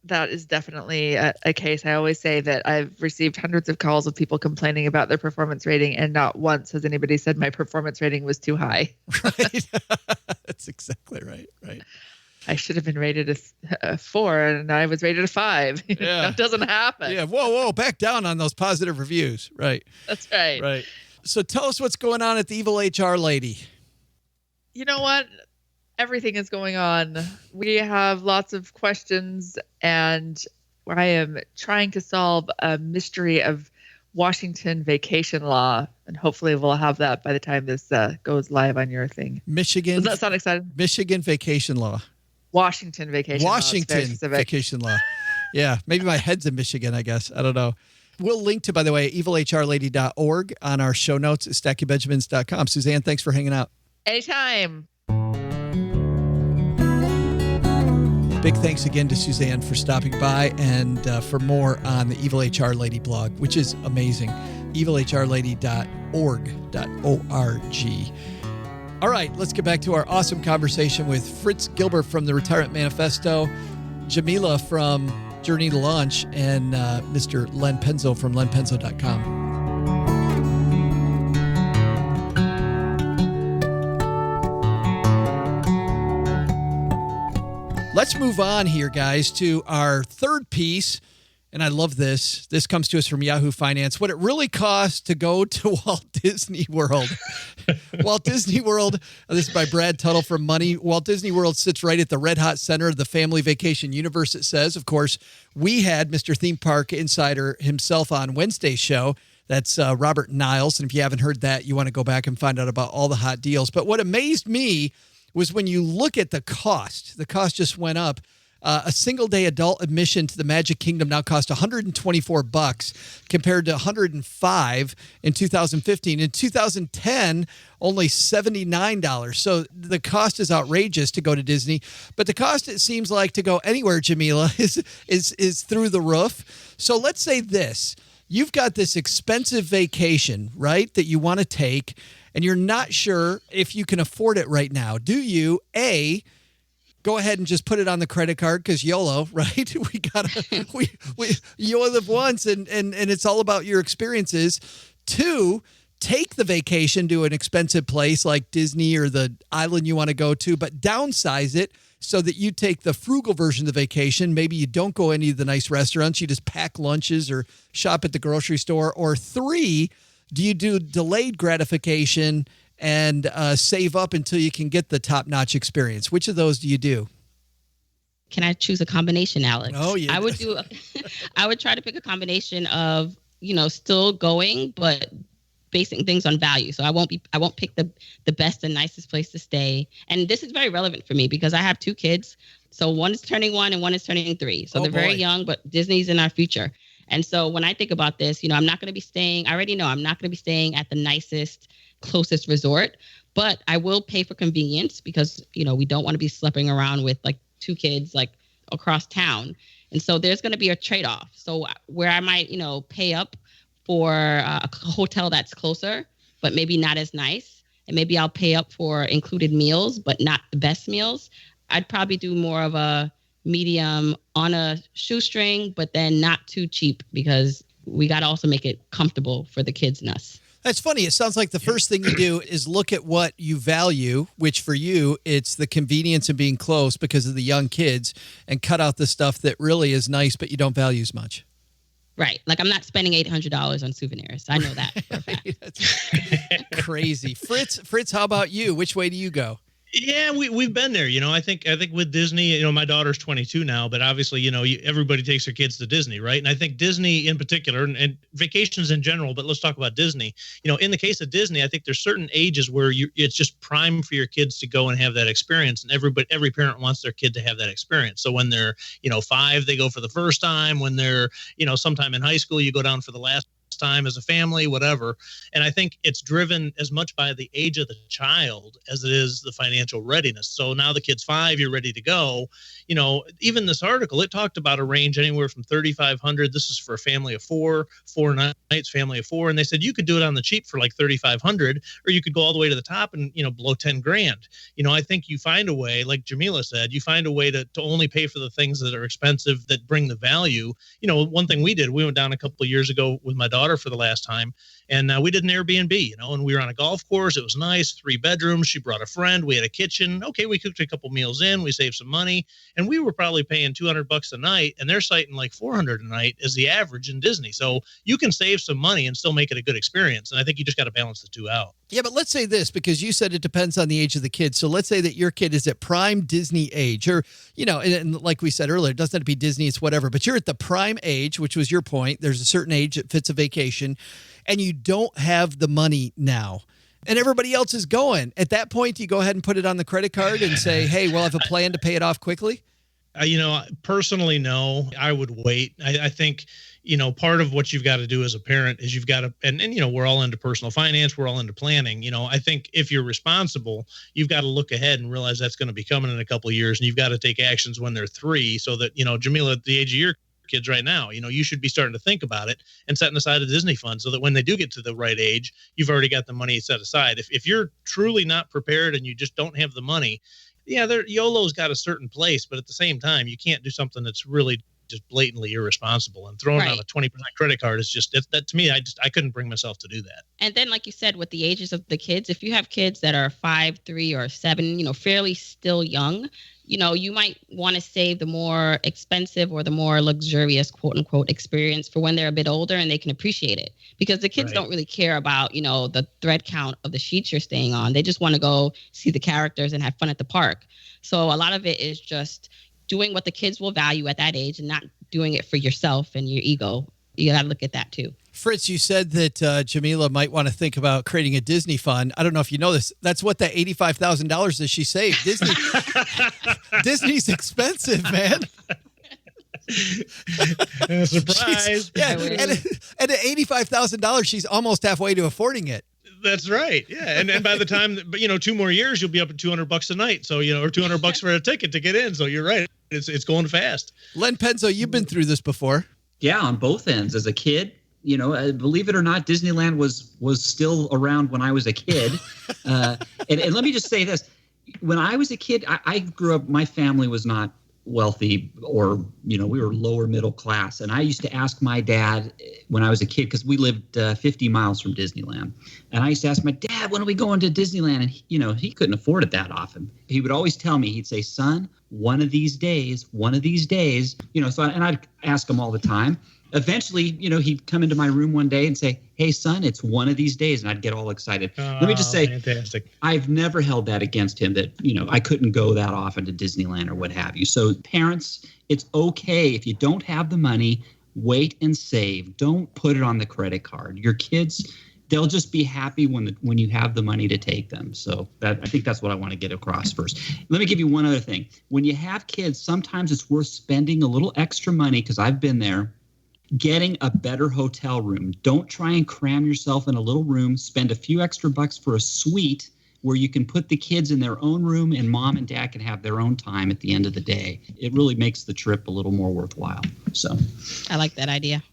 [SPEAKER 7] that is definitely a case. I always say that I've received hundreds of calls of people complaining about their performance rating, and not once has anybody said my performance rating was too high.
[SPEAKER 3] Right. That's exactly right. Right.
[SPEAKER 7] I should have been rated a 4, and I was rated a 5.
[SPEAKER 3] Yeah.
[SPEAKER 7] That doesn't happen.
[SPEAKER 3] Yeah. Whoa. Back down on those positive reviews. Right.
[SPEAKER 7] That's right.
[SPEAKER 3] Right. So tell us what's going on at the Evil HR Lady.
[SPEAKER 7] You know what? Everything is going on. We have lots of questions, and I am trying to solve a mystery of Washington vacation law, and hopefully we'll have that by the time this goes live on your thing.
[SPEAKER 3] Michigan.
[SPEAKER 7] Doesn't that sound exciting?
[SPEAKER 3] Michigan vacation law.
[SPEAKER 7] Washington vacation law.
[SPEAKER 3] Vacation law. Yeah. Maybe my head's in Michigan, I guess. I don't know. We'll link to, by the way, evilhrlady.org on our show notes at stackingbenjamins.com. Suzanne, thanks for hanging out.
[SPEAKER 7] Anytime.
[SPEAKER 3] Big thanks again to Suzanne for stopping by, and for more on the Evil HR Lady blog, which is amazing. evilhrlady.org. All right, let's get back to our awesome conversation with Fritz Gilbert from the Retirement Manifesto, Jamila from Journey to Launch, and Mr. Len Penzo from lenpenzo.com. Let's move on here, guys, to our third piece. And I love this. This comes to us from Yahoo Finance. What it really costs to go to Walt Disney World. Walt Disney World, this is by Brad Tuttle from Money. Walt Disney World sits right at the red hot center of the family vacation universe, it says. Of course, we had Mr. Theme Park Insider himself on Wednesday's show. That's Robert Niles. And if you haven't heard that, you want to go back and find out about all the hot deals. But what amazed me was when you look at the cost just went up. A single-day adult admission to the Magic Kingdom now costs $124 compared to $105 in 2015. In 2010, only $79. So the cost is outrageous to go to Disney. But the cost, it seems like, to go anywhere, Jamila, is through the roof. So let's say this. You've got this expensive vacation, right, that you want to take, and you're not sure if you can afford it right now. Do you, A, go ahead and just put it on the credit card because YOLO, right? You only live once, and it's all about your experiences. 2, take the vacation to an expensive place like Disney or the island you want to go to, but downsize it so that you take the frugal version of the vacation. Maybe you don't go any of the nice restaurants. You just pack lunches or shop at the grocery store. Or 3, do you do delayed gratification and save up until you can get the top-notch experience? Which of those do you do?
[SPEAKER 4] Can I choose a combination, Alex?
[SPEAKER 3] Oh, yeah.
[SPEAKER 4] I would try to pick a combination of, still going, but basing things on value. So I won't pick the best and nicest place to stay. And this is very relevant for me because I have 2 kids. So one is turning 1 and one is turning 3. So they're very young, but Disney's in our future. And so when I think about this, I'm not going to be staying, I already know I'm not going to be staying at the nicest, closest resort, but I will pay for convenience because, we don't want to be schlepping around with like 2 kids like across town. And so there's going to be a trade-off. So where I might, pay up for a hotel that's closer, but maybe not as nice, and maybe I'll pay up for included meals, but not the best meals, I'd probably do more of a medium on a shoestring, but then not too cheap because we got to also make it comfortable for the kids and us.
[SPEAKER 3] That's funny. It sounds like the first thing you do is look at what you value, which for you, it's the convenience of being close because of the young kids, and cut out the stuff that really is nice, but you don't value as much.
[SPEAKER 4] Right. Like I'm not spending $800 on souvenirs. I know that for a fact.
[SPEAKER 3] That's crazy. Fritz, how about you? Which way do you go?
[SPEAKER 5] Yeah, we've been there. I think with Disney, my daughter's 22 now, but obviously, everybody takes their kids to Disney, right? And I think Disney in particular, and vacations in general, but let's talk about Disney. In the case of Disney, I think there's certain ages where it's just prime for your kids to go and have that experience, and every parent wants their kid to have that experience. So when they're 5, they go for the first time. When they're sometime in high school, you go down for the last time as a family, whatever. And I think it's driven as much by the age of the child as it is the financial readiness. So now the kid's 5, you're ready to go. Even this article, it talked about a range anywhere from $3,500. This is for a family of 4 nights, family of 4. And they said you could do it on the cheap for like $3,500, or you could go all the way to the top and, below 10 grand. I think you find a way, like Jamila said, you find a way to only pay for the things that are expensive that bring the value. One thing we did, we went down a couple of years ago with my daughter for the last time, and we did an Airbnb, and we were on a golf course. It was nice, 3 bedrooms. She brought a friend. We had a kitchen. Okay, we cooked a couple meals in. We saved some money, and we were probably paying $200 a night, and they're citing like $400 a night as the average in Disney. So you can save some money and still make it a good experience. And I think you just got to balance the two out.
[SPEAKER 3] Yeah, but let's say this, because you said it depends on the age of the kid. So let's say that your kid is at prime Disney age, or, and like we said earlier, it doesn't have to be Disney, it's whatever, but you're at the prime age, which was your point. There's a certain age that fits a vacation, and you don't have the money now, and everybody else is going. At that point, do you go ahead and put it on the credit card and say, hey, we'll have a plan to pay it off quickly?
[SPEAKER 5] Personally, no, I would wait. I think, part of what you've got to do as a parent is you've got to, and we're all into personal finance. We're all into planning. I think if you're responsible, you've got to look ahead and realize that's going to be coming in a couple of years, and you've got to take actions when they're 3 so that, Jamila, at the age of your kids right now, you should be starting to think about it and setting aside a Disney fund so that when they do get to the right age, you've already got the money set aside. If you're truly not prepared and you just don't have the money, YOLO's got a certain place, but at the same time, you can't do something that's really just blatantly irresponsible, and throwing out a 20% credit card is just that to me. I couldn't bring myself to do that.
[SPEAKER 4] And then, like you said, with the ages of the kids, if you have kids that are 5, 3, or 7, fairly still young, you might want to save the more expensive or the more luxurious, quote unquote, experience for when they're a bit older and they can appreciate it, because the kids don't really care about, the thread count of the sheets you're staying on. They just want to go see the characters and have fun at the park. So a lot of it is just doing what the kids will value at that age and not doing it for yourself and your ego. You got to look at that too.
[SPEAKER 3] Fritz, you said that Jamila might want to think about creating a Disney fund. I don't know if you know this. That's what that $85,000 that she saved. Disney's expensive, man.
[SPEAKER 5] Surprise.
[SPEAKER 3] And at $85,000, she's almost halfway to affording it.
[SPEAKER 5] That's right. Yeah. And by the time, 2 more years, you'll be up at $200 a night. So, or $200 for a ticket to get in. So you're right. It's going fast.
[SPEAKER 3] Len Penzo, you've been through this before.
[SPEAKER 6] Yeah, on both ends. As a kid, believe it or not, Disneyland was still around when I was a kid. And let me just say this. When I was a kid, I grew up, my family was not wealthy, or, we were lower middle class. And I used to ask my dad when I was a kid, because we lived 50 miles from Disneyland. And I used to ask my dad, when are we going to Disneyland? And, he couldn't afford it that often. He would always tell me, he'd say, son, one of these days, so, and I'd ask him all the time. Eventually, he'd come into my room one day and say, hey, son, it's one of these days. And I'd get all excited. Let me just say,
[SPEAKER 5] fantastic.
[SPEAKER 6] I've never held that against him, that, I couldn't go that often to Disneyland or what have you. So parents, it's okay if you don't have the money, wait and save. Don't put it on the credit card. Your kids, they'll just be happy when you have the money to take them. So I think that's what I want to get across first. Let me give you one other thing. When you have kids, sometimes it's worth spending a little extra money, because I've been there, getting a better hotel room. Don't try and cram yourself in a little room. Spend a few extra bucks for a suite where you can put the kids in their own room and mom and dad can have their own time at the end of the day. It really makes the trip a little more worthwhile. So
[SPEAKER 4] I like that idea.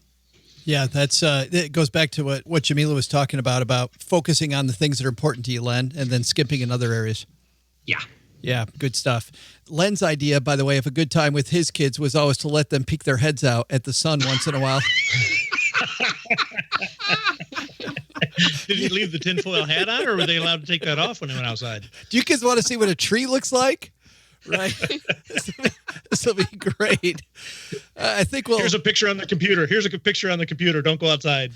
[SPEAKER 3] Yeah, that's it goes back to what Jamila was talking about focusing on the things that are important to you, Len, and then skipping in other areas.
[SPEAKER 6] Yeah.
[SPEAKER 3] Yeah, good stuff. Len's idea, by the way, of a good time with his kids was always to let them peek their heads out at the sun once in a while.
[SPEAKER 5] Did he leave the tinfoil hat on, or were they allowed to take that off when they went outside?
[SPEAKER 3] Do you kids want to see what a tree looks like? Right? This will be great. I think
[SPEAKER 5] Here's a picture on the computer. Don't go outside.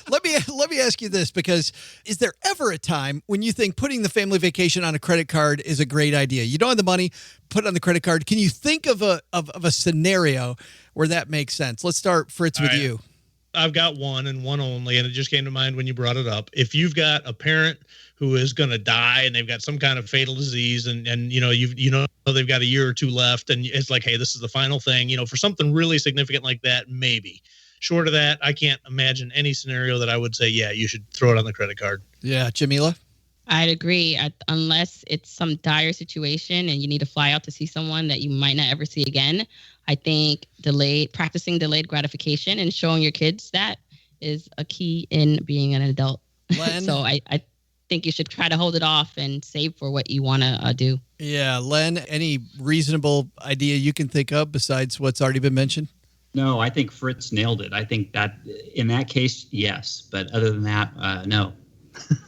[SPEAKER 3] Let me ask you this, because is there ever a time when you think putting the family vacation on a credit card is a great idea? You don't have the money, put it on the credit card. Can you think of a scenario where that makes sense? Let's start, Fritz, with you.
[SPEAKER 5] I've got one and one only, and it just came to mind when you brought it up. If you've got a parent who is going to die and they've got some kind of fatal disease, and they've got a year or two left, and it's like, hey, this is the final thing, for something really significant like that, maybe. short of that, I can't imagine any scenario that I would say, yeah, you should throw it on the credit card.
[SPEAKER 3] Yeah, Jamila?
[SPEAKER 4] I'd agree. Unless it's some dire situation and you need to fly out to see someone that you might not ever see again, I think practicing delayed gratification and showing your kids that is a key in being an adult.
[SPEAKER 3] Len?
[SPEAKER 4] So I think you should try to hold it off and save for what you want to do.
[SPEAKER 3] Yeah, Len, any reasonable idea you can think of besides what's already been mentioned?
[SPEAKER 6] No, I think Fritz nailed it. I think that in that case, yes. But other than that, no.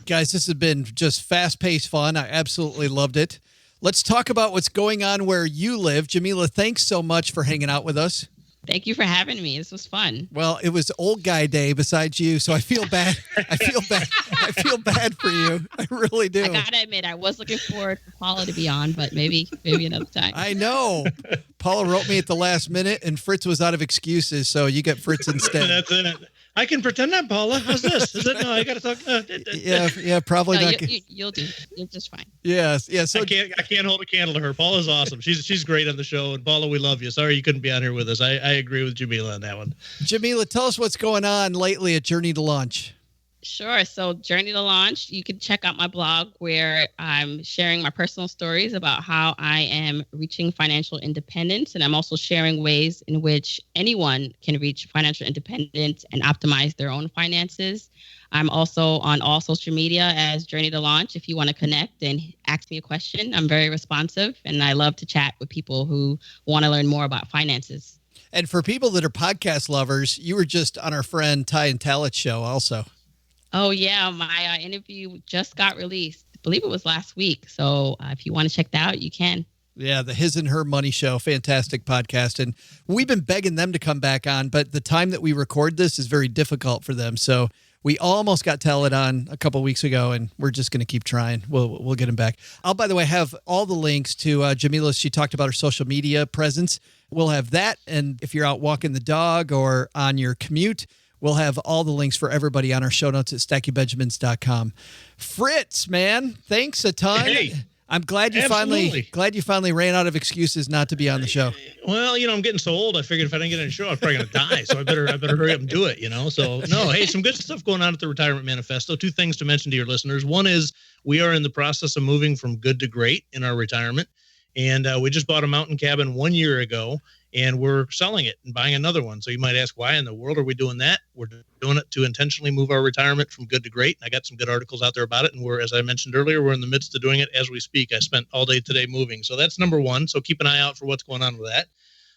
[SPEAKER 3] Guys, this has been just fast-paced fun. I absolutely loved it. Let's talk about what's going on where you live. Jamila, thanks so much for hanging out with us.
[SPEAKER 4] Thank you for having me. This was fun.
[SPEAKER 3] Well, it was old guy day besides you, so I feel bad. I feel bad for you. I really do.
[SPEAKER 4] I gotta admit, I was looking forward for Paula to be on, but maybe another time.
[SPEAKER 3] I know. Paula wrote me at the last minute, and Fritz was out of excuses, so you get Fritz instead.
[SPEAKER 5] That's it. I can pretend I'm Paula. How's this? Is it? No, I got to talk.
[SPEAKER 3] Yeah, probably
[SPEAKER 4] no,
[SPEAKER 3] not.
[SPEAKER 4] You'll do. You're just fine.
[SPEAKER 3] Yes. So
[SPEAKER 5] I can't hold a candle to her. Paula's awesome. She's great on the show, and Paula, we love you. Sorry you couldn't be on here with us. I agree with Jamila on that one.
[SPEAKER 3] Jamila, tell us what's going on lately at Journey to Launch.
[SPEAKER 4] Sure. So Journey to Launch, you can check out my blog where I'm sharing my personal stories about how I am reaching financial independence. And I'm also sharing ways in which anyone can reach financial independence and optimize their own finances. I'm also on all social media as Journey to Launch. If you want to connect and ask me a question, I'm very responsive. And I love to chat with people who want to learn more about finances.
[SPEAKER 3] And for people that are podcast lovers, you were just on our friend Ty and Talit show also.
[SPEAKER 4] Oh, yeah. My interview just got released. I believe it was last week. So if you want to check that out, you can.
[SPEAKER 3] Yeah, the His and Her Money Show, fantastic podcast. And we've been begging them to come back on, but the time that we record this is very difficult for them. So we almost got Talit on a couple of weeks ago, and we're just going to keep trying. We'll get him back. I'll, by the way, have all the links to Jamila. She talked about her social media presence. We'll have that. And if you're out walking the dog or on your commute, we'll have all the links for everybody on our show notes at stackybenjamins.com. Fritz, man, thanks a ton.
[SPEAKER 5] Hey,
[SPEAKER 3] I'm glad you
[SPEAKER 5] absolutely.
[SPEAKER 3] finally ran out of excuses not to be on the show.
[SPEAKER 5] Well, I'm getting so old. I figured if I didn't get on the show, I'm probably going to die. So I better hurry up and do it, So, no, hey, some good stuff going on at the Retirement Manifesto. Two things to mention to your listeners. One is we are in the process of moving from good to great in our retirement. And we just bought a mountain cabin 1 year ago, and we're selling it and buying another one. So you might ask, why in the world are we doing that? We're doing it to intentionally move our retirement from good to great. And I got some good articles out there about it. And as I mentioned earlier, we're in the midst of doing it as we speak. I spent all day today moving. So that's number one. So keep an eye out for what's going on with that.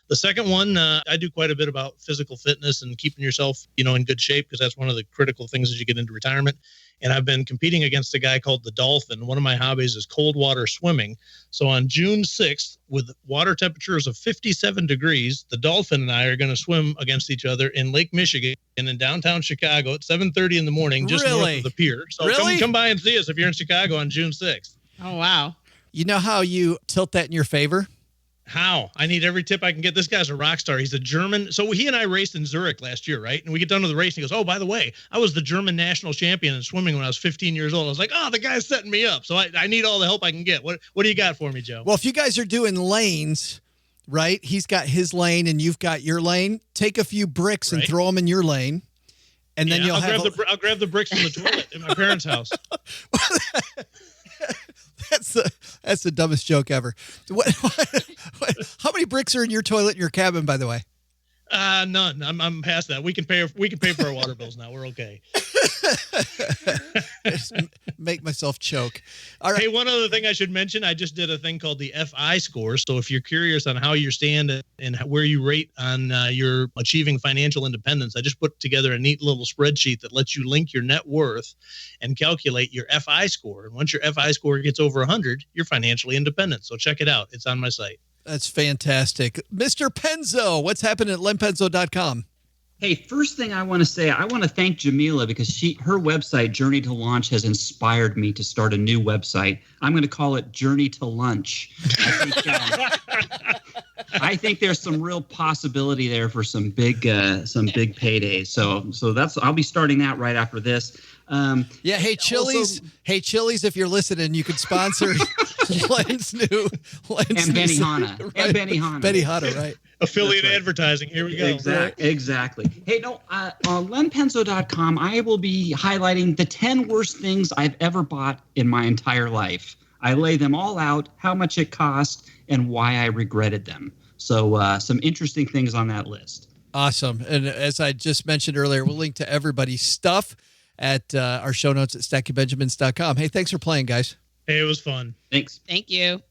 [SPEAKER 5] The second one, I do quite a bit about physical fitness and keeping yourself, in good shape, because that's one of the critical things as you get into retirement. And I've been competing against a guy called the Dolphin. One of my hobbies is cold water swimming. So on June 6th, with water temperatures of 57 degrees, the Dolphin and I are going to swim against each other in Lake Michigan in downtown Chicago at 7:30 in the morning, just north of the pier. So come by and see us if you're in Chicago on June 6th.
[SPEAKER 4] Oh, wow.
[SPEAKER 3] You know how you tilt that in your favor?
[SPEAKER 5] How? I need every tip I can get. This guy's a rock star. He's a German. So he and I raced in Zurich last year, right? And we get done with the race, and he goes, oh, by the way, I was the German national champion in swimming when I was 15 years old. I was like, oh, the guy's setting me up. So I need all the help I can get. What do you got for me, Joe?
[SPEAKER 3] Well, if you guys are doing lanes, right? He's got his lane and you've got your lane. Take a few bricks and throw them in your lane. And then I'll
[SPEAKER 5] grab the bricks from the toilet in my parents' house.
[SPEAKER 3] That's the dumbest joke ever. What, how many bricks are in your toilet in your cabin, by the way?
[SPEAKER 5] None. I'm past that. We can pay for our water bills now. We're okay.
[SPEAKER 3] Just make myself choke. All right.
[SPEAKER 5] Hey, one other thing I should mention. I just did a thing called the FI score. So if you're curious on how you stand and where you rate on your achieving financial independence, I just put together a neat little spreadsheet that lets you link your net worth and calculate your FI score. And once your FI score gets over 100, you're financially independent. So check it out. It's on my site.
[SPEAKER 3] That's fantastic. Mr. Penzo, what's happening at lenpenzo.com?
[SPEAKER 6] Hey, first thing I want to say, I want to thank Jamila because her website, Journey to Launch, has inspired me to start a new website. I'm going to call it Journey to Lunch. I think there's some real possibility there for some big paydays. So I'll be starting that right after this.
[SPEAKER 3] Hey, Chili's. Chili's, if you're listening, you could sponsor Len's new.
[SPEAKER 6] And Benihana.
[SPEAKER 3] Right.
[SPEAKER 6] And Benihana.
[SPEAKER 3] Benihana, right.
[SPEAKER 5] Affiliate advertising. Here we go.
[SPEAKER 6] Exactly. Hey, no, on lenpenzo.com, I will be highlighting the 10 worst things I've ever bought in my entire life. I lay them all out, how much it cost, and why I regretted them. So some interesting things on that list.
[SPEAKER 3] Awesome. And as I just mentioned earlier, we'll link to everybody's stuff at our show notes at stackingbenjamins.com. Hey, thanks for playing, guys.
[SPEAKER 5] Hey, it was fun.
[SPEAKER 6] Thanks.
[SPEAKER 4] Thank you.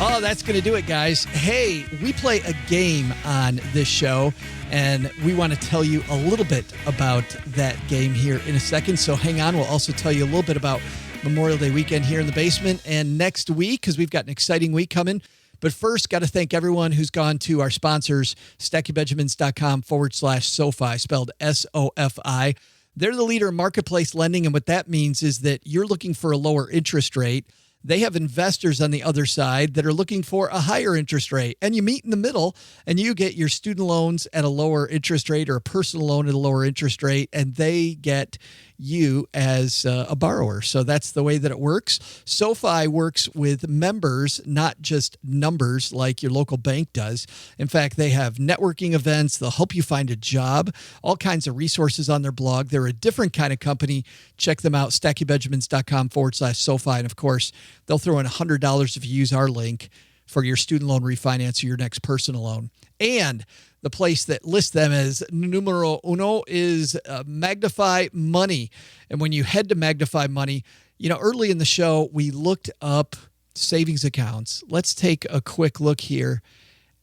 [SPEAKER 3] Oh, that's going to do it, guys. Hey, we play a game on this show, and we want to tell you a little bit about that game here in a second. So hang on. We'll also tell you a little bit about Memorial Day weekend here in the basement and next week, because we've got an exciting week coming. But first, got to thank everyone who's gone to our sponsors, stackingbenjamins.com/SoFi, spelled SOFI. They're the leader in marketplace lending, and what that means is that you're looking for a lower interest rate. They have investors on the other side that are looking for a higher interest rate, and you meet in the middle and you get your student loans at a lower interest rate or a personal loan at a lower interest rate, and they get you as a borrower. So that's the way that it works. SoFi works with members, not just numbers like your local bank does. In fact, they have networking events. They'll help you find a job, all kinds of resources on their blog. They're a different kind of company. Check them out, stackingbenjamins.com/SoFi. And of course, they'll throw in $100 if you use our link for your student loan refinance or your next personal loan. And the place that lists them as numero uno is Magnify Money. And when you head to Magnify Money, early in the show, we looked up savings accounts. Let's take a quick look here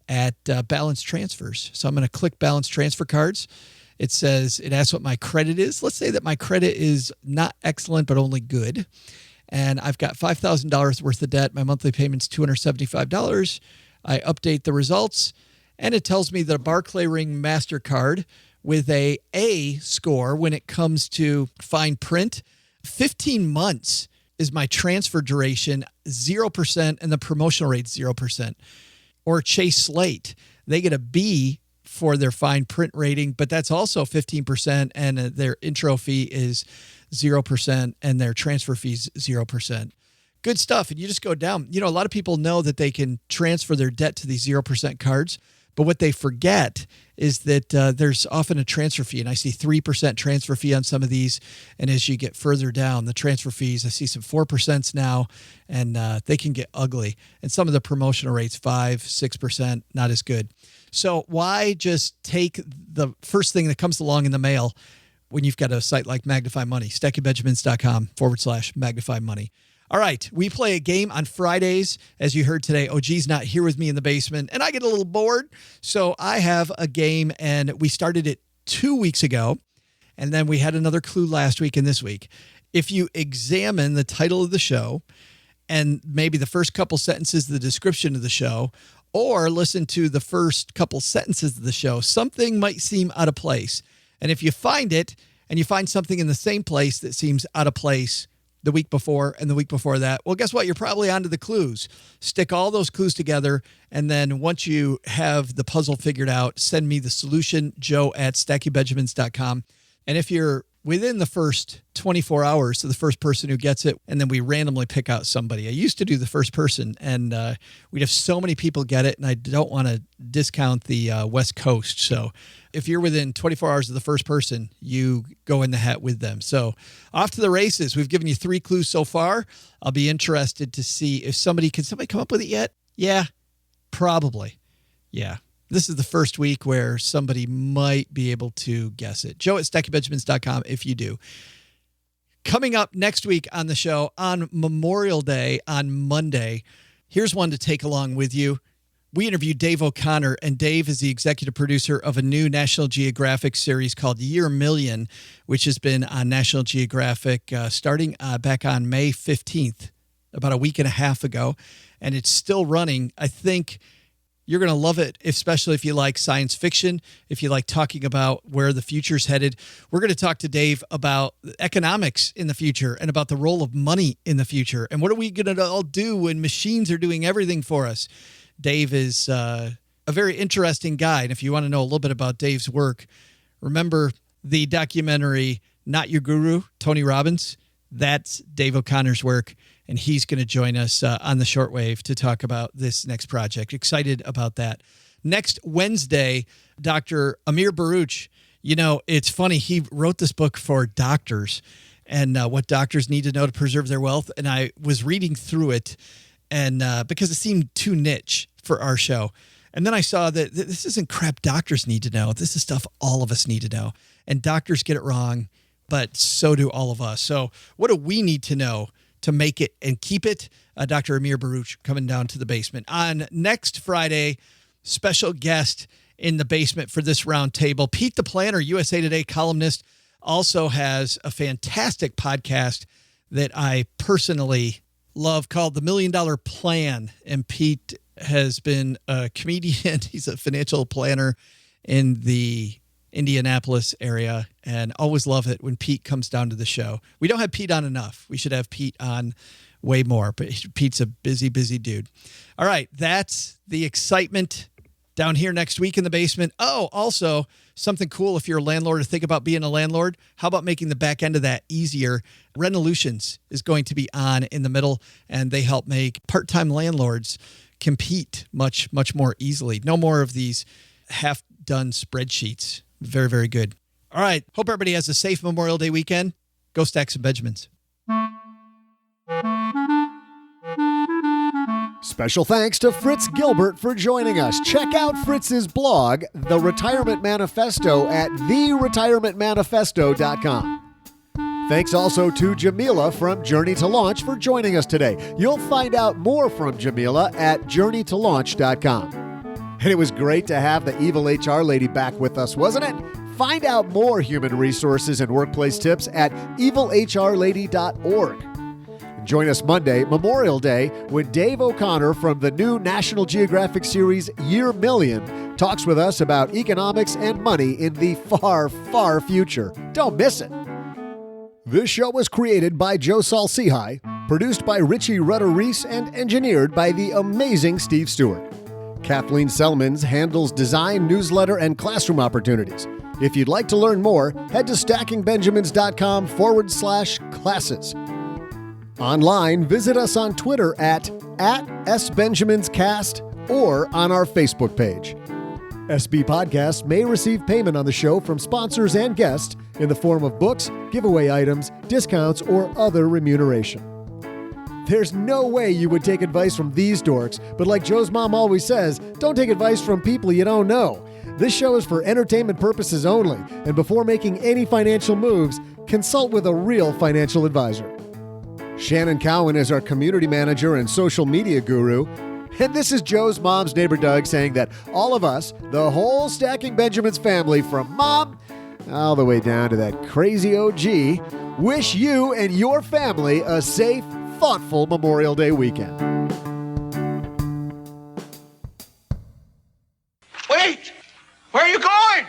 [SPEAKER 3] at balance transfers. So I'm going to click balance transfer cards. It asks what my credit is. Let's say that my credit is not excellent, but only good. And I've got $5,000 worth of debt. My monthly payment's $275. I update the results, and it tells me that a Barclay Ring MasterCard with a A score when it comes to fine print, 15 months is my transfer duration, 0%, and the promotional rate 0%. Or Chase Slate, they get a B for their fine print rating, but that's also 15%, and their intro fee is 0%, and their transfer fees 0%. Good stuff. And you just go down. A lot of people know that they can transfer their debt to these 0% cards, but what they forget is that there's often a transfer fee, and I see 3% transfer fee on some of these. And as you get further down, the transfer fees, I see some 4% now, and they can get ugly. And some of the promotional rates, 5%, 6%, not as good. So why just take the first thing that comes along in the mail when you've got a site like Magnify Money? stackingbenjamins.com/Magnify Money. All right, we play a game on Fridays. As you heard today, OG's not here with me in the basement, and I get a little bored. So I have a game, and we started it 2 weeks ago, and then we had another clue last week and this week. If you examine the title of the show and maybe the first couple sentences of the description of the show, or listen to the first couple sentences of the show, something might seem out of place. And if you find it, and you find something in the same place that seems out of place the week before and the week before that, well, guess what? You're probably onto the clues. Stick all those clues together, and then once you have the puzzle figured out, send me the solution, joe@stackingbenjamins.com. And if you're within the first 24 hours to the first person who gets it, and then we randomly pick out somebody. I used to do the first person, and we'd have so many people get it, and I don't want to discount the West Coast. So if you're within 24 hours of the first person, you go in the hat with them. So off to the races. We've given you 3 clues so far. I'll be interested to see if somebody come up with it yet? Yeah, probably. Yeah. This is the first week where somebody might be able to guess it. joe@stackingbenjamins.com if you do. Coming up next week on the show on Memorial Day on Monday, here's one to take along with you. We interviewed Dave O'Connor, and Dave is the executive producer of a new National Geographic series called Year Million, which has been on National Geographic starting back on May 15th, about a week and a half ago, and it's still running. I think you're going to love it, especially if you like science fiction, if you like talking about where the future's headed. We're going to talk to Dave about economics in the future and about the role of money in the future. And what are we going to all do when machines are doing everything for us? Dave is a very interesting guy. And if you want to know a little bit about Dave's work, remember the documentary Not Your Guru, Tony Robbins? That's Dave O'Connor's work, and he's going to join us on the shortwave to talk about this next project. Excited about that. Next Wednesday, Dr. Amir Baruch. You know, it's funny. He wrote this book for doctors and what doctors need to know to preserve their wealth. And I was reading through it and because it seemed too niche for our show. And then I saw that this isn't crap doctors need to know. This is stuff all of us need to know. And doctors get it wrong, but so do all of us. So what do we need to know to make it and keep it? Dr. Amir Baruch coming down to the basement. On next Friday, special guest in the basement for this round table. Pete the Planner, USA Today columnist, also has a fantastic podcast that I personally love called The $1 Million Plan. And Pete has been a comedian. He's a financial planner in the Indianapolis area, and always love it when Pete comes down to the show. We don't have Pete on enough. We should have Pete on way more, but Pete's a busy, busy dude. All right, that's the excitement down here next week in the basement. Oh, also something cool if you're a landlord or think about being a landlord. How about making the back end of that easier? Renolutions is going to be on in the middle, and they help make part-time landlords compete much, much more easily. No more of these half-done spreadsheets. Very, very good. All right. Hope everybody has a safe Memorial Day weekend. Go stack some Benjamins.
[SPEAKER 2] Special thanks to Fritz Gilbert for joining us. Check out Fritz's blog, The Retirement Manifesto, at theretirementmanifesto.com. Thanks also to Jamila from Journey to Launch for joining us today. You'll find out more from Jamila at JourneyToLaunch.com. And it was great to have the evil HR lady back with us, wasn't it? Find out more human resources and workplace tips at evilhrlady.org. Join us Monday, Memorial Day, when Dave O'Connor from the new National Geographic series Year Million talks with us about economics and money in the far, far future. Don't miss it. This show was created by Joe Salsihai, produced by Richie Rutter-Reese, and engineered by the amazing Steve Stewart. Kathleen Selmans handles design, newsletter, and classroom opportunities. If you'd like to learn more, head to stackingbenjamins.com/classes. Online, visit us on Twitter at SBenjaminsCast or on our Facebook page. SB Podcasts may receive payment on the show from sponsors and guests in the form of books, giveaway items, discounts, or other remuneration. There's no way you would take advice from these dorks, but like Joe's mom always says, don't take advice from people you don't know. This show is for entertainment purposes only, and before making any financial moves, consult with a real financial advisor. Shannon Cowan is our community manager and social media guru. And this is Joe's mom's neighbor Doug saying that all of us, the whole Stacking Benjamins family, from mom all the way down to that crazy OG, wish you and your family a safe, thoughtful Memorial Day weekend.
[SPEAKER 8] Wait! Where are you going?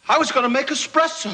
[SPEAKER 8] I was going to make espresso.